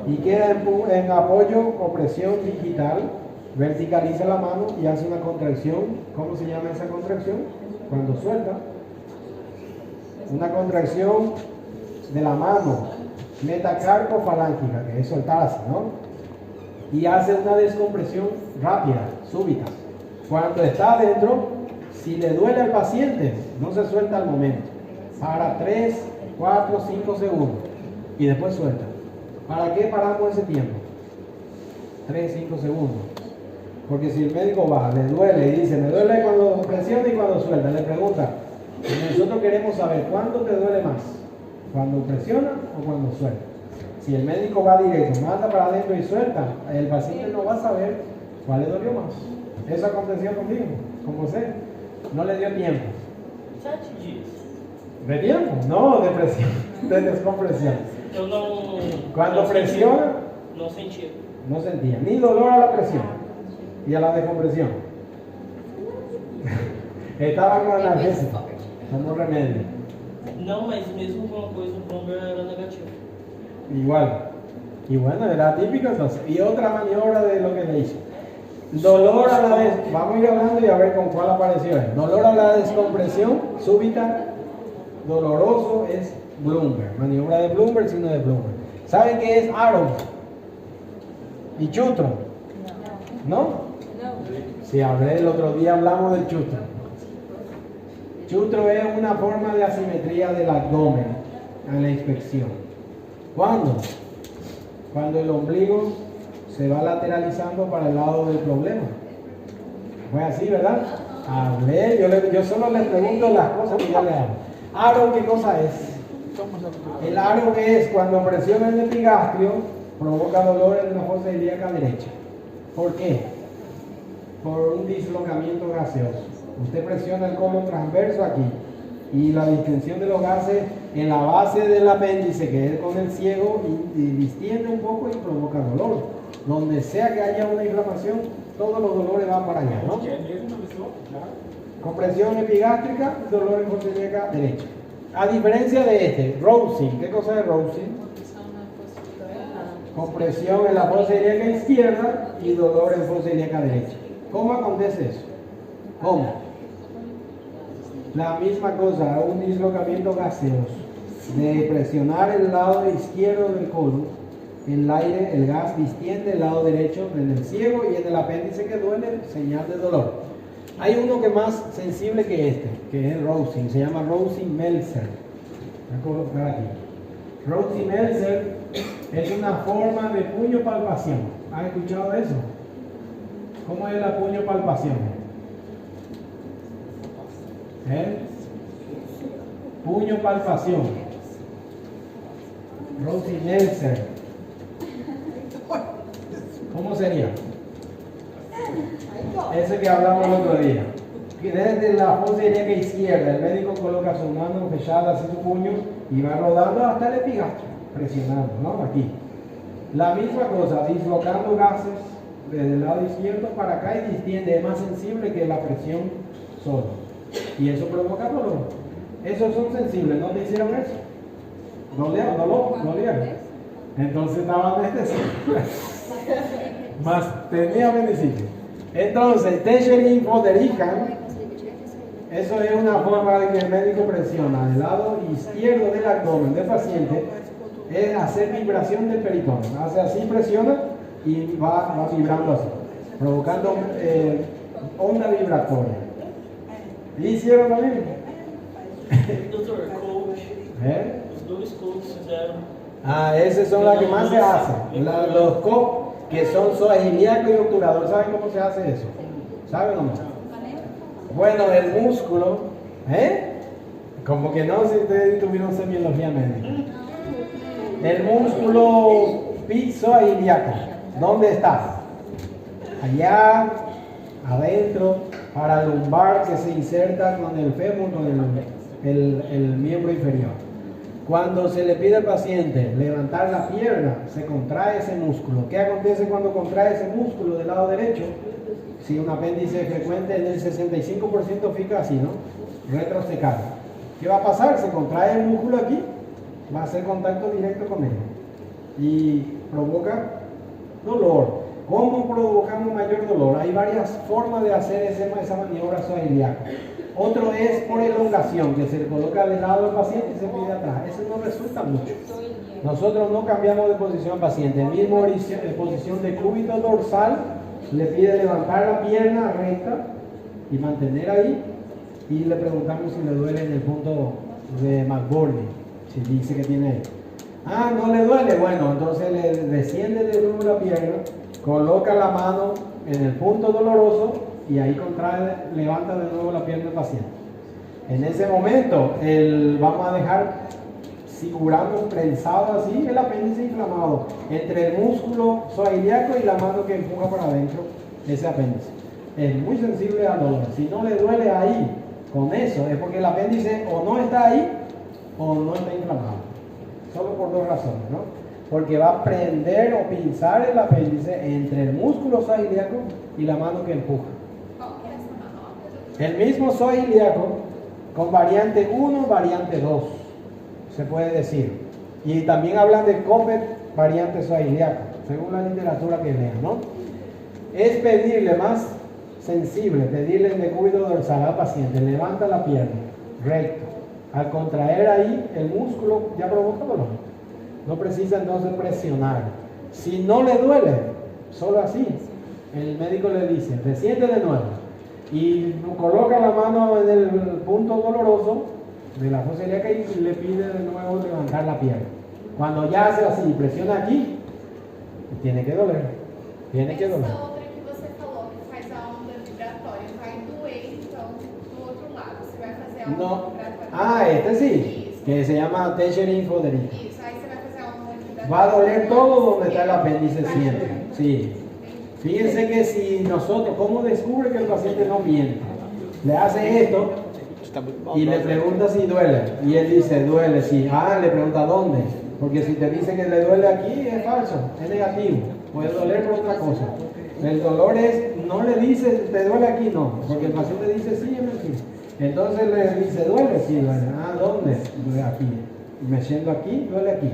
Y queda en apoyo o presión digital, verticaliza la mano y hace una contracción. ¿Cómo se llama esa contracción? Cuando suelta. Una contracción de la mano, metacarpofalángica, que es soltar así, ¿no? Y hace una descompresión rápida, súbita. Cuando está adentro, si le duele al paciente, no se suelta al momento. Para 3, 4, 5 segundos y después suelta. ¿Para qué paramos ese tiempo? 3, 5 segundos. Porque si el médico va, le duele y dice, me duele cuando presiona y cuando suelta, le pregunta, nosotros queremos saber cuándo te duele más, cuando presiona o cuando suelta. Si el médico va directo, manda para adentro y suelta, el paciente no va a saber cuál le dolió más. Eso aconteció conmigo, con José. No le dio tiempo. 7 dias. ¿De tiempo? No, de presión, de descompresión. Eu não. Cuando não presiona, Sentia, não sentia. no sentía ni dolor a la presión y a la descompresión. Estaba con analgésico, tomó remedio. Não, mas mesmo com uma coisa, o Bloomberg era negativo. Igual. Y bueno, era típico entonces. Y otra maniobra de lo que le hizo. Dolor a la vamos a ir hablando y a ver con cuál apareció. Dolor a la descompresión súbita, doloroso es Bloomberg. Maniobra de Bloomberg, sino de Bloomberg. ¿Saben qué es Aaron? ¿Y Chutro? ¿No? Si hablé el otro día, hablamos del Chutro. Chutro es una forma de asimetría del abdomen en la inspección. ¿Cuándo? Cuando el ombligo se va lateralizando para el lado del problema. Fue así, ¿verdad? Hablé, yo solo les pregunto las cosas que ya le hago. Aro, ¿qué cosa es? El aro es cuando presiona el epigastrio, provoca dolor en la fosa ilíaca derecha. ¿Por qué? Por un dislocamiento gaseoso. Usted presiona el colon transverso aquí y la distensión de los gases en la base del apéndice, que es con el ciego, y distiende un poco y provoca dolor. Donde sea que haya una inflamación, todos los dolores van para allá, ¿no? Compresión epigástrica, dolor en fosa ilíaca derecha. A diferencia de este, Rousing, ¿qué cosa es Rousing? Compresión en la fosa ilíaca izquierda y dolor en fosa ilíaca derecha. ¿Cómo acontece eso? ¿Cómo? La misma cosa, un dislocamiento gaseoso. De presionar el lado izquierdo del colon, el aire, el gas distiende el lado derecho en el ciego y en el apéndice que duele, señal de dolor. Hay uno que es más sensible que este, que es el Rousing, se llama Rousing-Meltzer. Voy a colocar aquí. Rousing-Meltzer es una forma de puño-palpación. ¿Han escuchado eso? ¿Cómo es la puño-palpación? Puño-palpación. Rousing-Meltzer. ¿Cómo sería? Ese que hablamos el otro día. Desde la fosa ilíaca izquierda, el médico coloca su mano fechada hacia su puño y va rodando hasta el epigastrio, presionando, ¿no? Aquí. La misma cosa, dislocando gases desde el lado izquierdo para acá y distiende, es más sensible que la presión solo. Y eso provoca dolor. Esos son sensibles, ¿no te hicieron eso? ¿Dolieron? Entonces estaban anestesiados. Más tenía apendicitis. Entonces, Tesherin Foderican, eso es una forma de que el médico presiona el lado izquierdo del abdomen del paciente, es hacer vibración del peritón. Hace así, presiona y va vibrando así, provocando onda vibratoria. ¿Y hicieron lo mismo? Doutor, coach, ¿Eh? os dois coaches fizeram. Esas son las que más se hacen. Los COP, que son soagiliaco y obturador. ¿Saben cómo se hace eso? ¿Saben o no? Bueno, el músculo, como que no, si ustedes tuvieron semiología médica. El músculo psoagiliaco, ¿dónde está? Allá, adentro, paralumbar, que se inserta con el fémur, con el miembro inferior. Cuando se le pide al paciente levantar la pierna, se contrae ese músculo. ¿Qué acontece cuando contrae ese músculo del lado derecho? Si un apéndice frecuente en el 65% fica así, ¿no? Retrosecado. ¿Qué va a pasar? Se contrae el músculo aquí, va a hacer contacto directo con él y provoca dolor. ¿Cómo provocamos mayor dolor? Hay varias formas de hacer esa maniobra soagiliaca. Otro es por elongación, que se le coloca del lado del paciente y se pide atrás. Eso no resulta mucho. Nosotros no cambiamos de posición al paciente. Mismo posición de cúbito dorsal, le pide levantar la pierna recta y mantener ahí. Y le preguntamos si le duele en el punto de McBurney, si dice que tiene. No le duele. Bueno, entonces le desciende de nuevo la pierna, coloca la mano en el punto doloroso y ahí contrae, levanta de nuevo la pierna del paciente. En ese momento, vamos a dejar figurando prensado así el apéndice inflamado entre el músculo soagiliaco y la mano que empuja para adentro ese apéndice. Es muy sensible al dolor. Si no le duele ahí, con eso, es porque el apéndice o no está ahí o no está inflamado. Solo por dos razones, ¿no? Porque va a prender o pinzar el apéndice entre el músculo soagiliaco y la mano que empuja. El mismo soagiliaco con variante 1, variante 2, se puede decir. Y también hablan de Coppet variante soagiliaco, según la literatura que lean, ¿no? Es pedirle más sensible, pedirle el decúbito dorsal al paciente, levanta la pierna, recto. Al contraer ahí, el músculo ya provoca dolor. No precisa entonces presionar. Si no le duele, solo así, el médico le dice, desciende de nuevo y coloca la mano en el punto doloroso de la fosa ilíaca y le pide de nuevo levantar la pierna. Cuando ya hace así, presiona aquí, tiene que doler. Tiene que doler. Essa outra que você falou, que faz a onda vibratória, vai doer então do outro lado. Você vai fazer a onda No. vibratória. Este sí, que se llama Tesherin Foderican. Isso, aí você vai fazer a onda vibratória. Va a doler todo donde está el apéndice siempre. Sí. Fíjense que si nosotros, ¿cómo descubre que el paciente no miente? Le hace esto y le pregunta si duele. Y él dice, duele, sí. Le pregunta dónde. Porque si te dice que le duele aquí, es falso, es negativo. Puede doler por otra cosa. El dolor es, no le dice, te duele aquí, no. Porque el paciente dice, sí, es mentira. Entonces le dice, duele, sí, duele. ¿Dónde? Duele aquí. Meciendo aquí, duele aquí.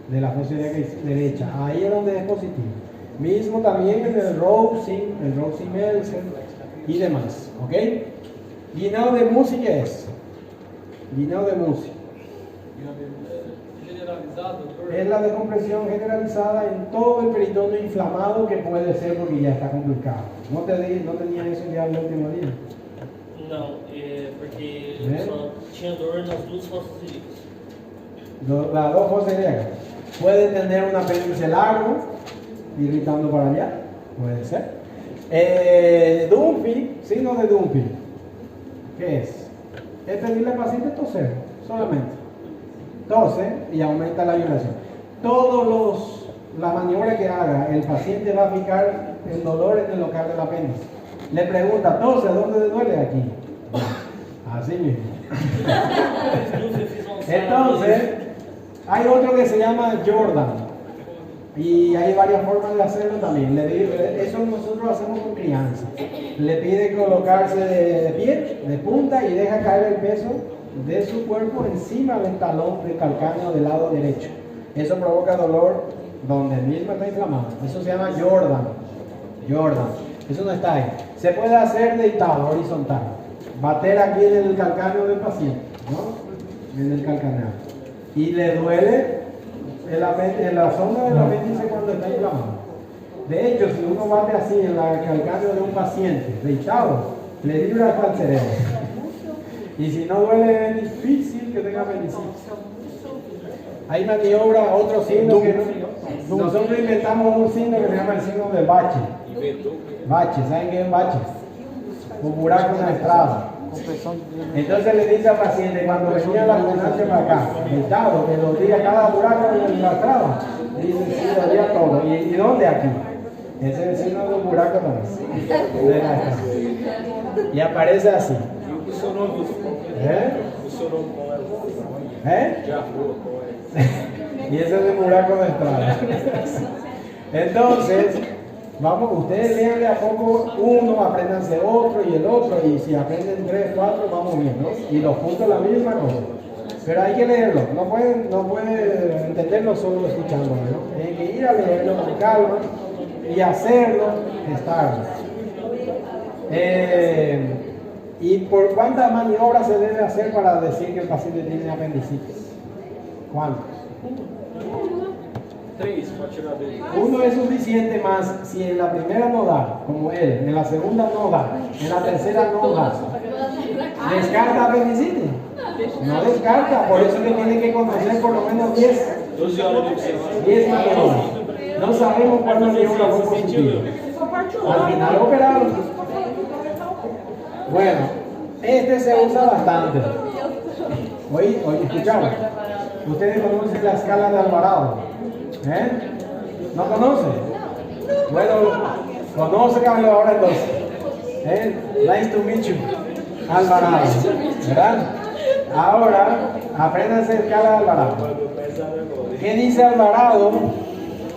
De la fosa derecha. Ahí es donde es positivo. Mismo también en el Rousing-Melsen y demás. ¿Ok? Guineo de Musi, ¿qué es? Guineo de Musi. Es la decompresión generalizada en todo el peritoneo inflamado que puede ser porque ya está complicado. ¿No tenía eso ya el último día? Não, porque eu só tinha dor nas duas fossas ilíacas. Las dos fosas ilíacas. Puede tener un apéndice largo, irritando para allá, puede ser. Dumpy, signo de Dumpy. ¿Qué es? Es pedirle al paciente toser, solamente. Tose y aumenta la vibración. La maniobra que haga, el paciente va a fijar el dolor en el local del apéndice. Le pregunta, tose, ¿dónde le duele? Aquí. Así mismo. Entonces, hay otro que se llama Jordan. Y hay varias formas de hacerlo también. Eso nosotros hacemos con crianza. Le pide colocarse de pie, de punta, y deja caer el peso de su cuerpo encima del talón del calcáneo del lado derecho. Eso provoca dolor donde mismo está inflamado. Eso se llama Jordan. Jordan. Eso no está ahí. Se puede hacer deitado, horizontal. Bater aquí en el calcáneo del paciente, ¿no? En el calcáneo. Y le duele en la zona del apéndice cuando está inflamado. De hecho, si uno bate así en el calcáneo de un paciente deitado, le vibra hasta el cerebro. Y si no duele, es difícil que tenga apendicitis. Hay maniobra, otro signo que nosotros inventamos un signo que se llama el signo de bache. Bache, ¿saben qué es bache? Un buraco en la estrada. Entonces le dice al paciente, cuando venía la ambulancia para acá, deitado, que lo diga cada buraco en la estrada, le dice, sí, lo diga todo. ¿Y dónde aquí? Ese es el signo de un buraco también. De la estrada. Y aparece así. Y ese es el buraco de estrada. Entonces, vamos, ustedes lean de a poco uno, apréndanse otro y el otro, y si aprenden 3, 4, vamos bien, ¿no? Y los puntos la misma cosa. Pero hay que leerlo, no pueden entenderlo solo escuchándolo, ¿no? Tienen que ir a leerlo con calma y hacerlo, estarlo. ¿Y por cuántas maniobras se debe hacer para decir que el paciente tiene apendicitis? ¿Cuántas? 3 para tirar dele. Uno es suficiente, más si en la primera no da, como él, en la segunda no da, en la tercera no da. ¿Descarta apendicitis? No descarta, por eso que tiene que conocer por lo menos 10 maniobras. No sabemos cuál maniobra fue positiva. Al final operaron. Bueno, este se usa bastante. Oye, escucharon. Ustedes conocen la escala de Alvarado. ¿No conocen? Bueno, conózcanlo ahora entonces. Nice to meet you. Alvarado. ¿Verdad? Ahora, apréndanse escala de Alvarado. ¿Qué dice Alvarado?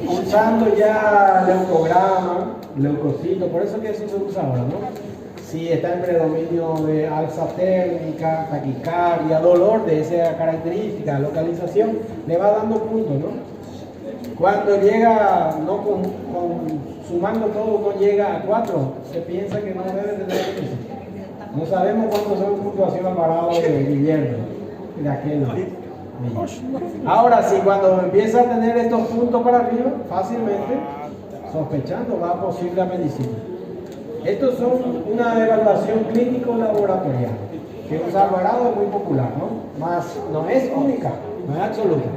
Usando ya leucograma, leucocito, por eso que eso se usa ahora, ¿no? Si está en predominio de alza térmica, taquicardia, dolor de esa característica, localización, le va dando puntos, ¿no? Cuando llega, no sumando todo, no llega a 4, se piensa que no debe tener apendicitis. No sabemos cuánto son puntuación Alvarado de Guillermo, de aquel. Ahora sí, cuando empieza a tener estos puntos para arriba, fácilmente, sospechando, va a posible apendicitis. Estos son una evaluación clínico-laboratorial, que usa Alvarado es muy popular, ¿no? Mas no es única, no es absoluta.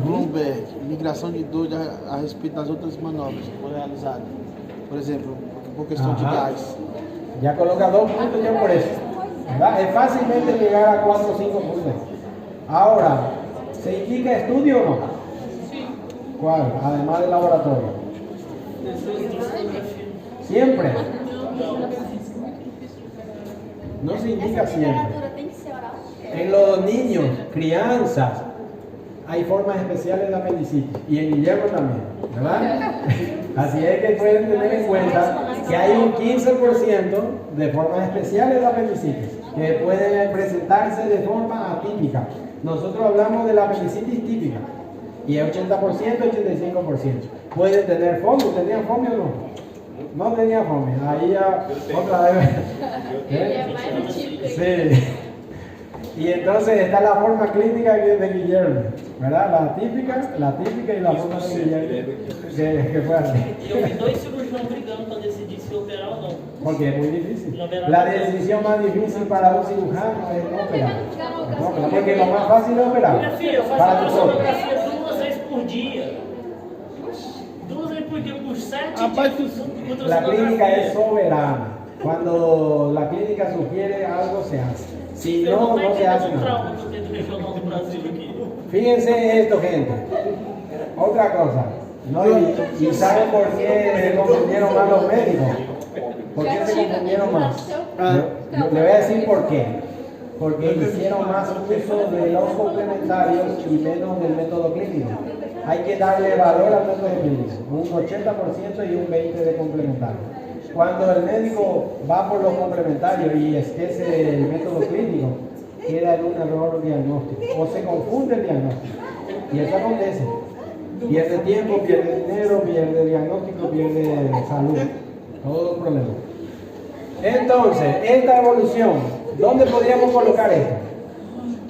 Bloomberg, migração de dor a respeito das outras manobras que foram realizadas. Por exemplo, por questão de gás. Ya coloca 2 puntos ya por eso. ¿Verdad? Es fácilmente llegar a 4 o 5 puntos. Ahora, ¿se indica estudio o no? ¿Cuál? Además del laboratorio. Siempre. No se indica siempre. En los niños, crianzas, hay formas especiales de apendicitis. Y en Guillermo también, ¿verdad? Así es que pueden tener en cuenta que hay un 15% de formas especiales de apendicitis que pueden presentarse de forma atípica. Nosotros hablamos de la apendicitis típica. Y es 80%, 85%. Pueden tener fomio. ¿Tenían fomio o no? No tenía fome, ahí ya otra vez. Sí. Y entonces está la forma clínica de Guillermo, ¿verdad? La típica y la forma de Guillermo, que fue así. E eu vi 2 cirurgiões brigando para decidir se operar ou não. Porque es muy difícil. La decisión más difícil para un cirujano es no operar. No operar, porque lo más fácil es operar. Minha filha, eu faço Para uma nosotros. sonografia 2 vezes por dia. 2 vezes por dia por 7 dias. La clínica es soberana. Cuando la clínica sugiere algo, se hace. Si no, no se hace nada. Fíjense esto, gente. Otra cosa. ¿No? ¿Y saben por qué se confundieron más los médicos? ¿Por qué se confundieron más? Le voy a decir por qué. Porque hicieron más uso de los complementarios y menos del método clínico. Hay que darle valor al método clínico, un 80% y un 20% de complementario. Cuando el médico va por los complementarios y esquece el método clínico, queda en un error diagnóstico o se confunde el diagnóstico. Y eso acontece. Pierde tiempo, pierde dinero, pierde diagnóstico, pierde salud. Todo problema. Entonces, esta evolución, ¿dónde podríamos colocar esto?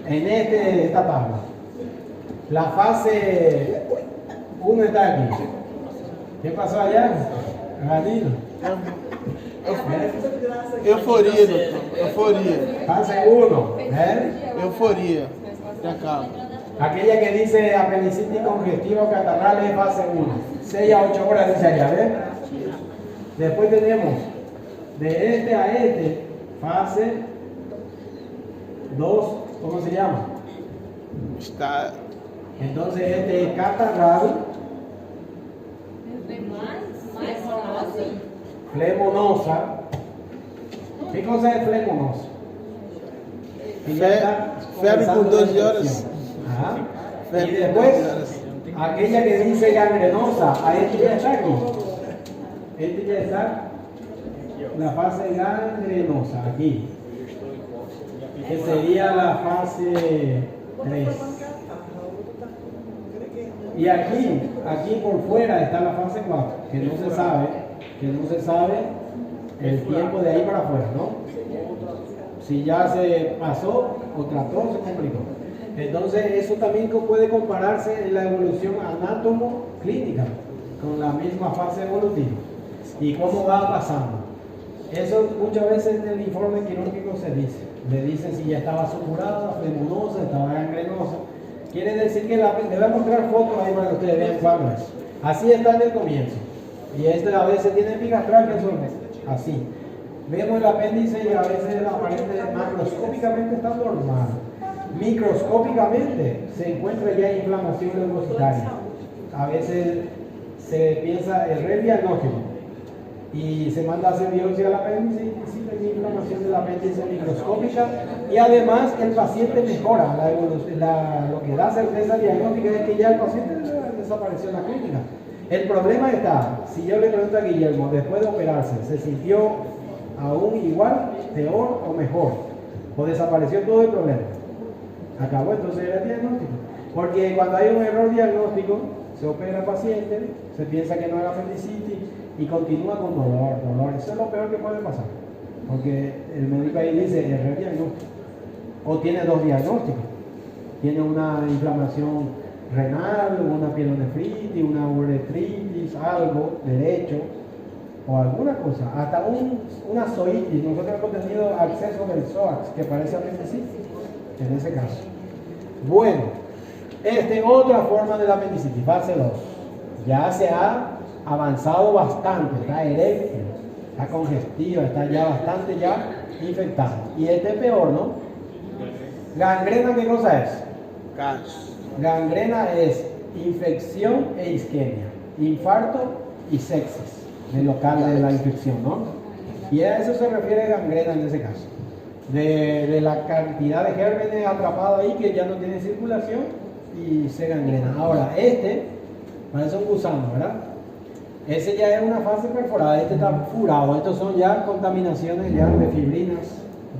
En esta tabla. La fase 1 está aquí. ¿Qué pasó allá? Ganilo. Euforia, doutor. Euforia. Fase 1. Euforia. Já acaba. Aquella que dice apendicitis congestiva catarral es fase 1. 6 a 8 horas dice allá, ¿ves? Después tenemos de este a este, fase 2, ¿cómo se llama? Está. Entonces este es catarral, flemonosa. ¿Qué cosa es flemonosa? Que ya está Febre por comenzando 12 la horas. infección. Ajá. Febre Y por después, 12 horas. aquella que dice gangrenosa, a este ya está aquí. Este ya está, la fase gangrenosa, aquí. Que sería la fase 3. Y aquí por fuera está la fase 4, que no se sabe el tiempo de ahí para afuera, ¿no? Si ya se pasó o trató, se complicó. Entonces, eso también puede compararse en la evolución anátomo-clínica con la misma fase evolutiva y cómo va pasando. Eso muchas veces en el informe quirúrgico se dice. Le dicen si ya estaba supurada, flemonosa, estaba gangrenosa. Quiere decir que le voy a mostrar fotos ahí para que ustedes vean cuándo es. Así está en el comienzo. Y este a veces tiene epigastral, que son así. Vemos el apéndice y a veces aparece macroscópicamente está normal. Microscópicamente se encuentra ya inflamación leucocitaria. A veces se piensa el rediagnóstico y se manda a hacer biopsia del apéndice y sí tiene inflamación del apéndice microscópica y además el paciente mejora. Lo que da certeza diagnóstica es que ya el paciente desapareció en la clínica. El problema está, si yo le pregunto a Guillermo, después de operarse, ¿se sintió aún igual, peor o mejor? ¿O desapareció todo el problema? Acabó entonces el diagnóstico. Porque cuando hay un error diagnóstico, se opera al paciente, se piensa que no es apendicitis y continúa con dolor. Eso es lo peor que puede pasar. Porque el médico ahí dice error diagnóstico. O tiene dos diagnósticos. Tiene una inflamación renal, una pielonefritis, una uretritis, algo derecho o alguna cosa, hasta una zoitis. Nosotros hemos tenido acceso del psoas que parece apendicitis en ese caso. Bueno, otra forma de la apendicitis, fase 2, ya se ha avanzado bastante, está eréctil, está congestiva, está ya bastante infectada. Y este es peor, ¿no? Gangrena, ¿qué cosa es? Caso. Gangrena es infección e isquemia, infarto y sepsis del local de la infección, ¿no? Y a eso se refiere gangrena en ese caso. De la cantidad de gérmenes atrapados ahí que ya no tienen circulación y se gangrena. Ahora, parece un gusano, ¿verdad? Ese ya es una fase perforada, este está furado. Estos son ya contaminaciones ya de fibrinas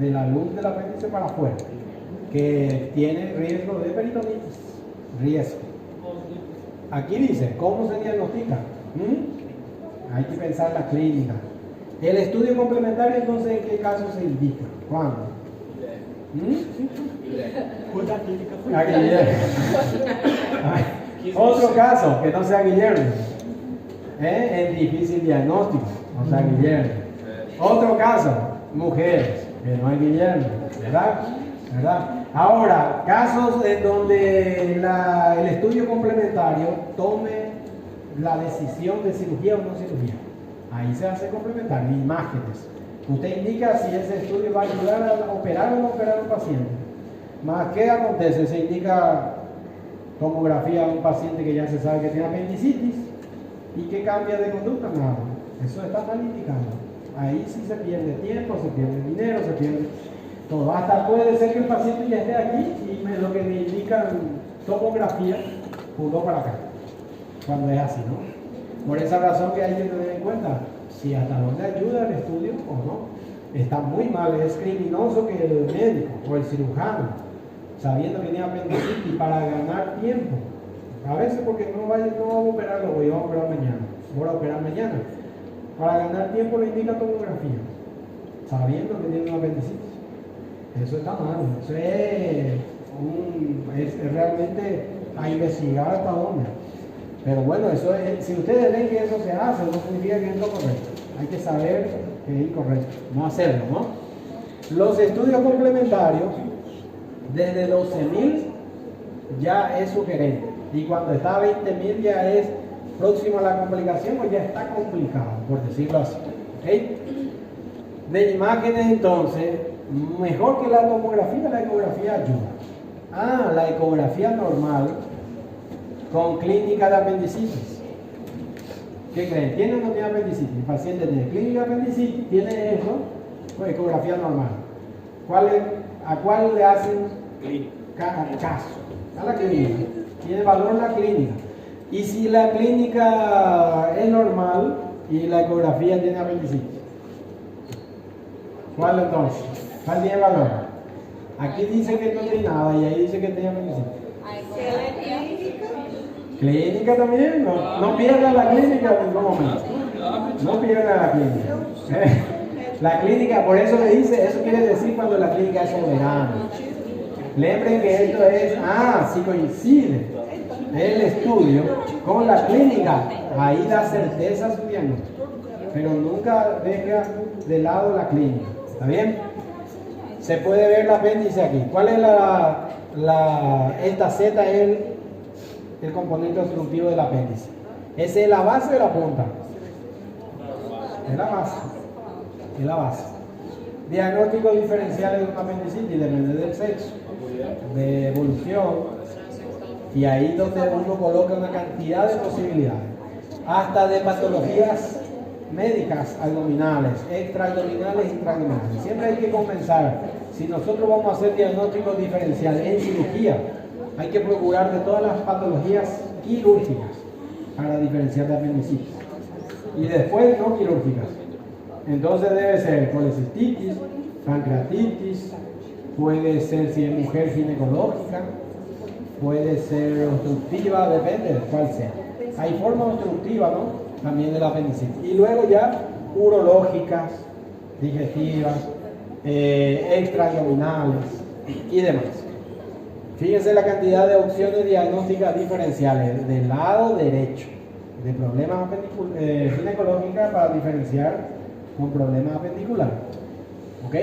de la luz del apéndice para afuera, que tiene riesgo de peritonitis. Riesgo. Aquí dice, ¿cómo se diagnostica? Hay que pensar la clínica. El estudio complementario, entonces, ¿en qué caso se indica? ¿Cuándo? A Guillermo. Otro caso, que no sea Guillermo. Es difícil diagnóstico, no sea Guillermo. Otro caso, mujeres, que no es Guillermo, ¿verdad? Ahora, casos en donde el estudio complementario tome la decisión de cirugía o no cirugía. Ahí se hace complementario, imágenes. Usted indica si ese estudio va a ayudar a operar o no operar a un paciente. Más, ¿qué acontece? Se indica tomografía a un paciente que ya se sabe que tiene apendicitis. ¿Y qué cambia de conducta? Nada. Eso está mal indicado. Ahí sí se pierde tiempo, se pierde dinero, se pierde todo. Hasta puede ser que el paciente ya esté aquí y lo que me indican tomografía pudo para acá. Cuando es así, ¿no? Por esa razón que hay que tener en cuenta si hasta dónde ayuda el estudio o no. Está muy mal, es criminoso que el médico o el cirujano, sabiendo que tiene apendicitis, para ganar tiempo, A veces porque no vamos a operarlo hoy, vamos a operar mañana. Voy a operar mañana. Para ganar tiempo le indica tomografía, sabiendo que tiene una apendicitis. Eso está mal, eso es realmente a investigar hasta dónde. Pero bueno, eso es, si ustedes ven que eso se hace, no significa que es lo correcto. Hay que saber que es incorrecto, no hacerlo, ¿no? Los estudios complementarios, desde 12.000 ya es sugerente. Y cuando está a 20.000 ya es próximo a la complicación o ya está complicado, por decirlo así. ¿Okay? De imágenes entonces, mejor que la tomografía, la ecografía ayuda. La ecografía normal con clínica de apendicitis. ¿Qué creen? ¿Tiene o no tiene apendicitis? El paciente tiene clínica de apendicitis, tiene eso, pues ecografía normal. ¿A cuál le hacen caso? A la clínica. Tiene valor la clínica. Y si la clínica es normal y la ecografía tiene apendicitis, ¿cuál entonces? ¿Cuál tiene valor? Aquí dice que no tiene nada y ahí dice que tiene apendicitis. ¿Clínica también? No pierda la clínica en ningún momento. No pierda la clínica. La clínica, por eso le dice, eso quiere decir cuando la clínica es soberana. Lembren que esto es, si coincide el estudio con la clínica, ahí da certeza a su diagnóstico. Pero nunca deja de lado la clínica. ¿Está bien? Se puede ver el apéndice aquí. ¿Cuál es esta Z es el componente obstructivo del apéndice? ¿Es la base o la punta? Es la base. Es la base. Diagnósticos diferenciales de un apendicitis depende del sexo, de evolución, y ahí donde uno coloca una cantidad de posibilidades, hasta de patologías médicas abdominales, extraabdominales, intraabdominales. Siempre hay que comenzar. Si nosotros vamos a hacer diagnósticos diferenciales en cirugía, hay que procurar de todas las patologías quirúrgicas para diferenciar de apendicitis. Y después no quirúrgicas. Entonces debe ser colecistitis, pancreatitis, puede ser, si es mujer, ginecológica, puede ser obstructiva, depende de cuál sea. Hay formas obstructivas, ¿no? También de la apendicitis. Y luego ya urológicas, digestivas, extraabdominales y demás. Fíjense la cantidad de opciones diagnósticas diferenciales del lado derecho de problemas ginecológicos para diferenciar con problemas apendiculares. ¿Ok?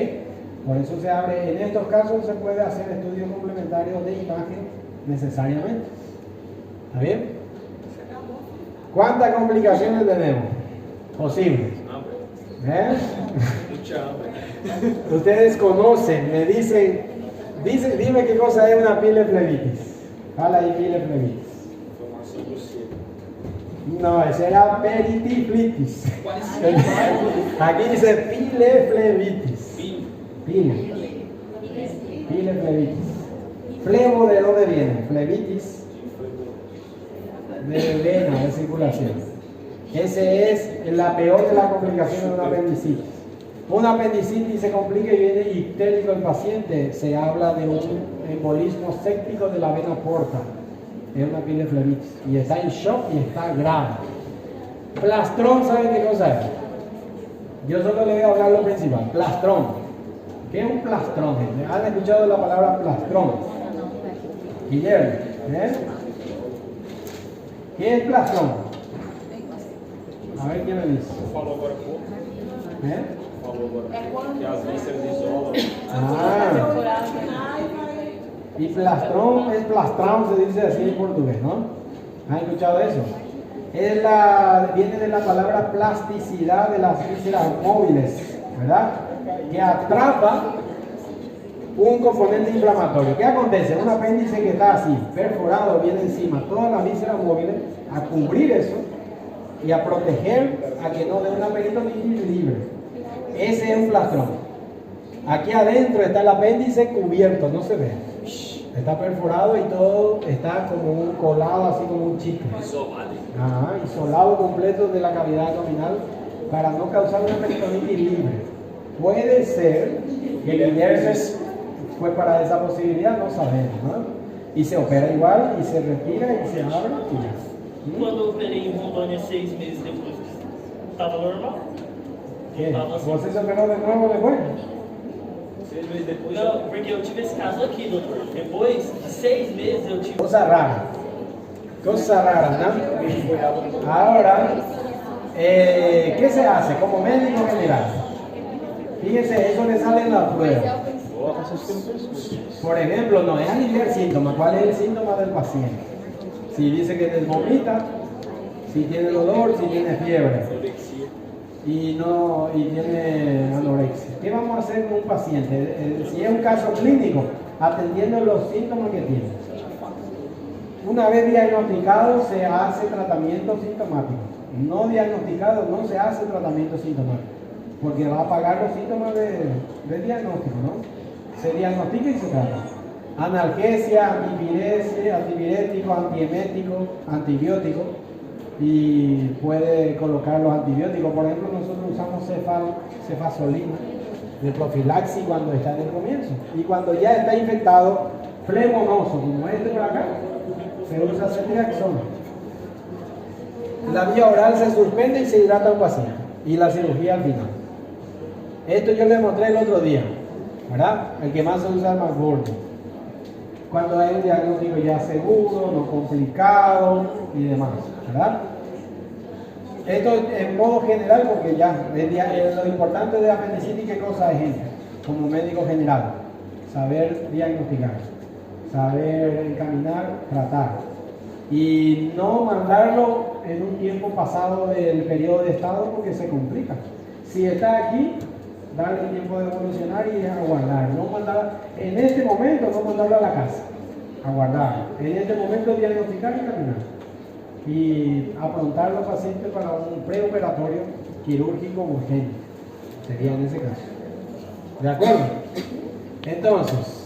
Por eso se abre, en estos casos se puede hacer estudios complementarios de imagen necesariamente. ¿Está bien? ¿Cuántas complicaciones tenemos? Posibles. Ustedes conocen, me dicen, dime qué cosa es una pileflebitis. Fala ahí pileflebitis. No, esa era peritiflitis. Aquí dice pileflebitis. Pileflebitis. Flebo, ¿de dónde viene? Flebitis. De vena, de circulación. Ese es la peor de las complicaciones de una apendicitis. Una apendicitis se complica y viene ictérico el paciente. Se habla de un embolismo séptico de la vena porta. Es una pileflebitis. Y está en shock y está grave. Plastrón, ¿saben qué cosa es? Yo solo le voy a hablar lo principal. Plastrón. ¿Qué es un plastrón? ¿Han escuchado la palabra plastrón? Guillermo, ¿qué es plastrón? A ver quién me dice. Falou agora há pouco. Falou agora há pouco. Que as vísceras isolam. Y plastrón es plastrón, se dice así en portugués, ¿no? ¿Han escuchado eso? Viene de la palabra plasticidad de las vísceras móviles, ¿verdad? Que atrapa un componente inflamatorio. ¿Qué acontece? Un apéndice que está así, perforado, viene encima todas las vísceras móviles a cubrir eso y a proteger a que no dé una peritonitis libre. Ese es un plastrón. Aquí adentro está el apéndice cubierto, no se ve. Está perforado y todo está como un colado, así como un chicle. Isolado completo de la cavidad abdominal para no causar una peritonitis libre. Puede ser que Guillermo fue para esa posibilidad, no sabemos, ¿no? Y se opera igual, y se respira, y se abre, y ya. Quando eu operei em Rondônia 6 meses depois, estava normal. ¿Qué? Tava assim. ¿Vos se operó de nuevo después? 6 meses depois. Não, porque eu tive esse caso aqui, doutor. Depois de 6 meses eu tive. Cosa rara. Cosa rara, ¿no? Ahora, ¿qué se hace como médico general? Fíjense, eso le sale en la prueba. Por ejemplo, no es aliviar síntomas. ¿Cuál es el síntoma del paciente? Si dice que vomita, si tiene dolor, si tiene fiebre y tiene anorexia. ¿Qué vamos a hacer con un paciente? Si es un caso clínico, atendiendo los síntomas que tiene. Una vez diagnosticado se hace tratamiento sintomático. No diagnosticado no se hace tratamiento sintomático, porque va a pagar los síntomas de diagnóstico, ¿no? Se diagnostica y se trata. Analgesia, antipirético, antiemético, antibiótico, y puede colocar los antibióticos. Por ejemplo, nosotros usamos cefazolina de profilaxis cuando está en el comienzo, y cuando ya está infectado, flemonoso, como este por acá, se usa ceftriaxona. La vía oral se suspende y se hidrata un paciente, y la cirugía al final. Esto yo le mostré el otro día, ¿verdad? El que más se usa es más gordo. Cuando hay un diagnóstico ya seguro, no complicado y demás, ¿verdad? Esto en modo general, porque ya lo importante de apendicitis, ¿qué cosa es, gente? Como médico general, saber diagnosticar, saber encaminar, tratar, y no mandarlo en un tiempo pasado del periodo de estado, porque se complica. Si está aquí, darle tiempo de evolucionar y aguardar. No mandar, en este momento, no mandarlo a la casa, aguardar. En este momento, diagnosticar y caminar. Y aprontar a los pacientes para un preoperatorio quirúrgico urgente. Sería en ese caso. ¿De acuerdo? Entonces,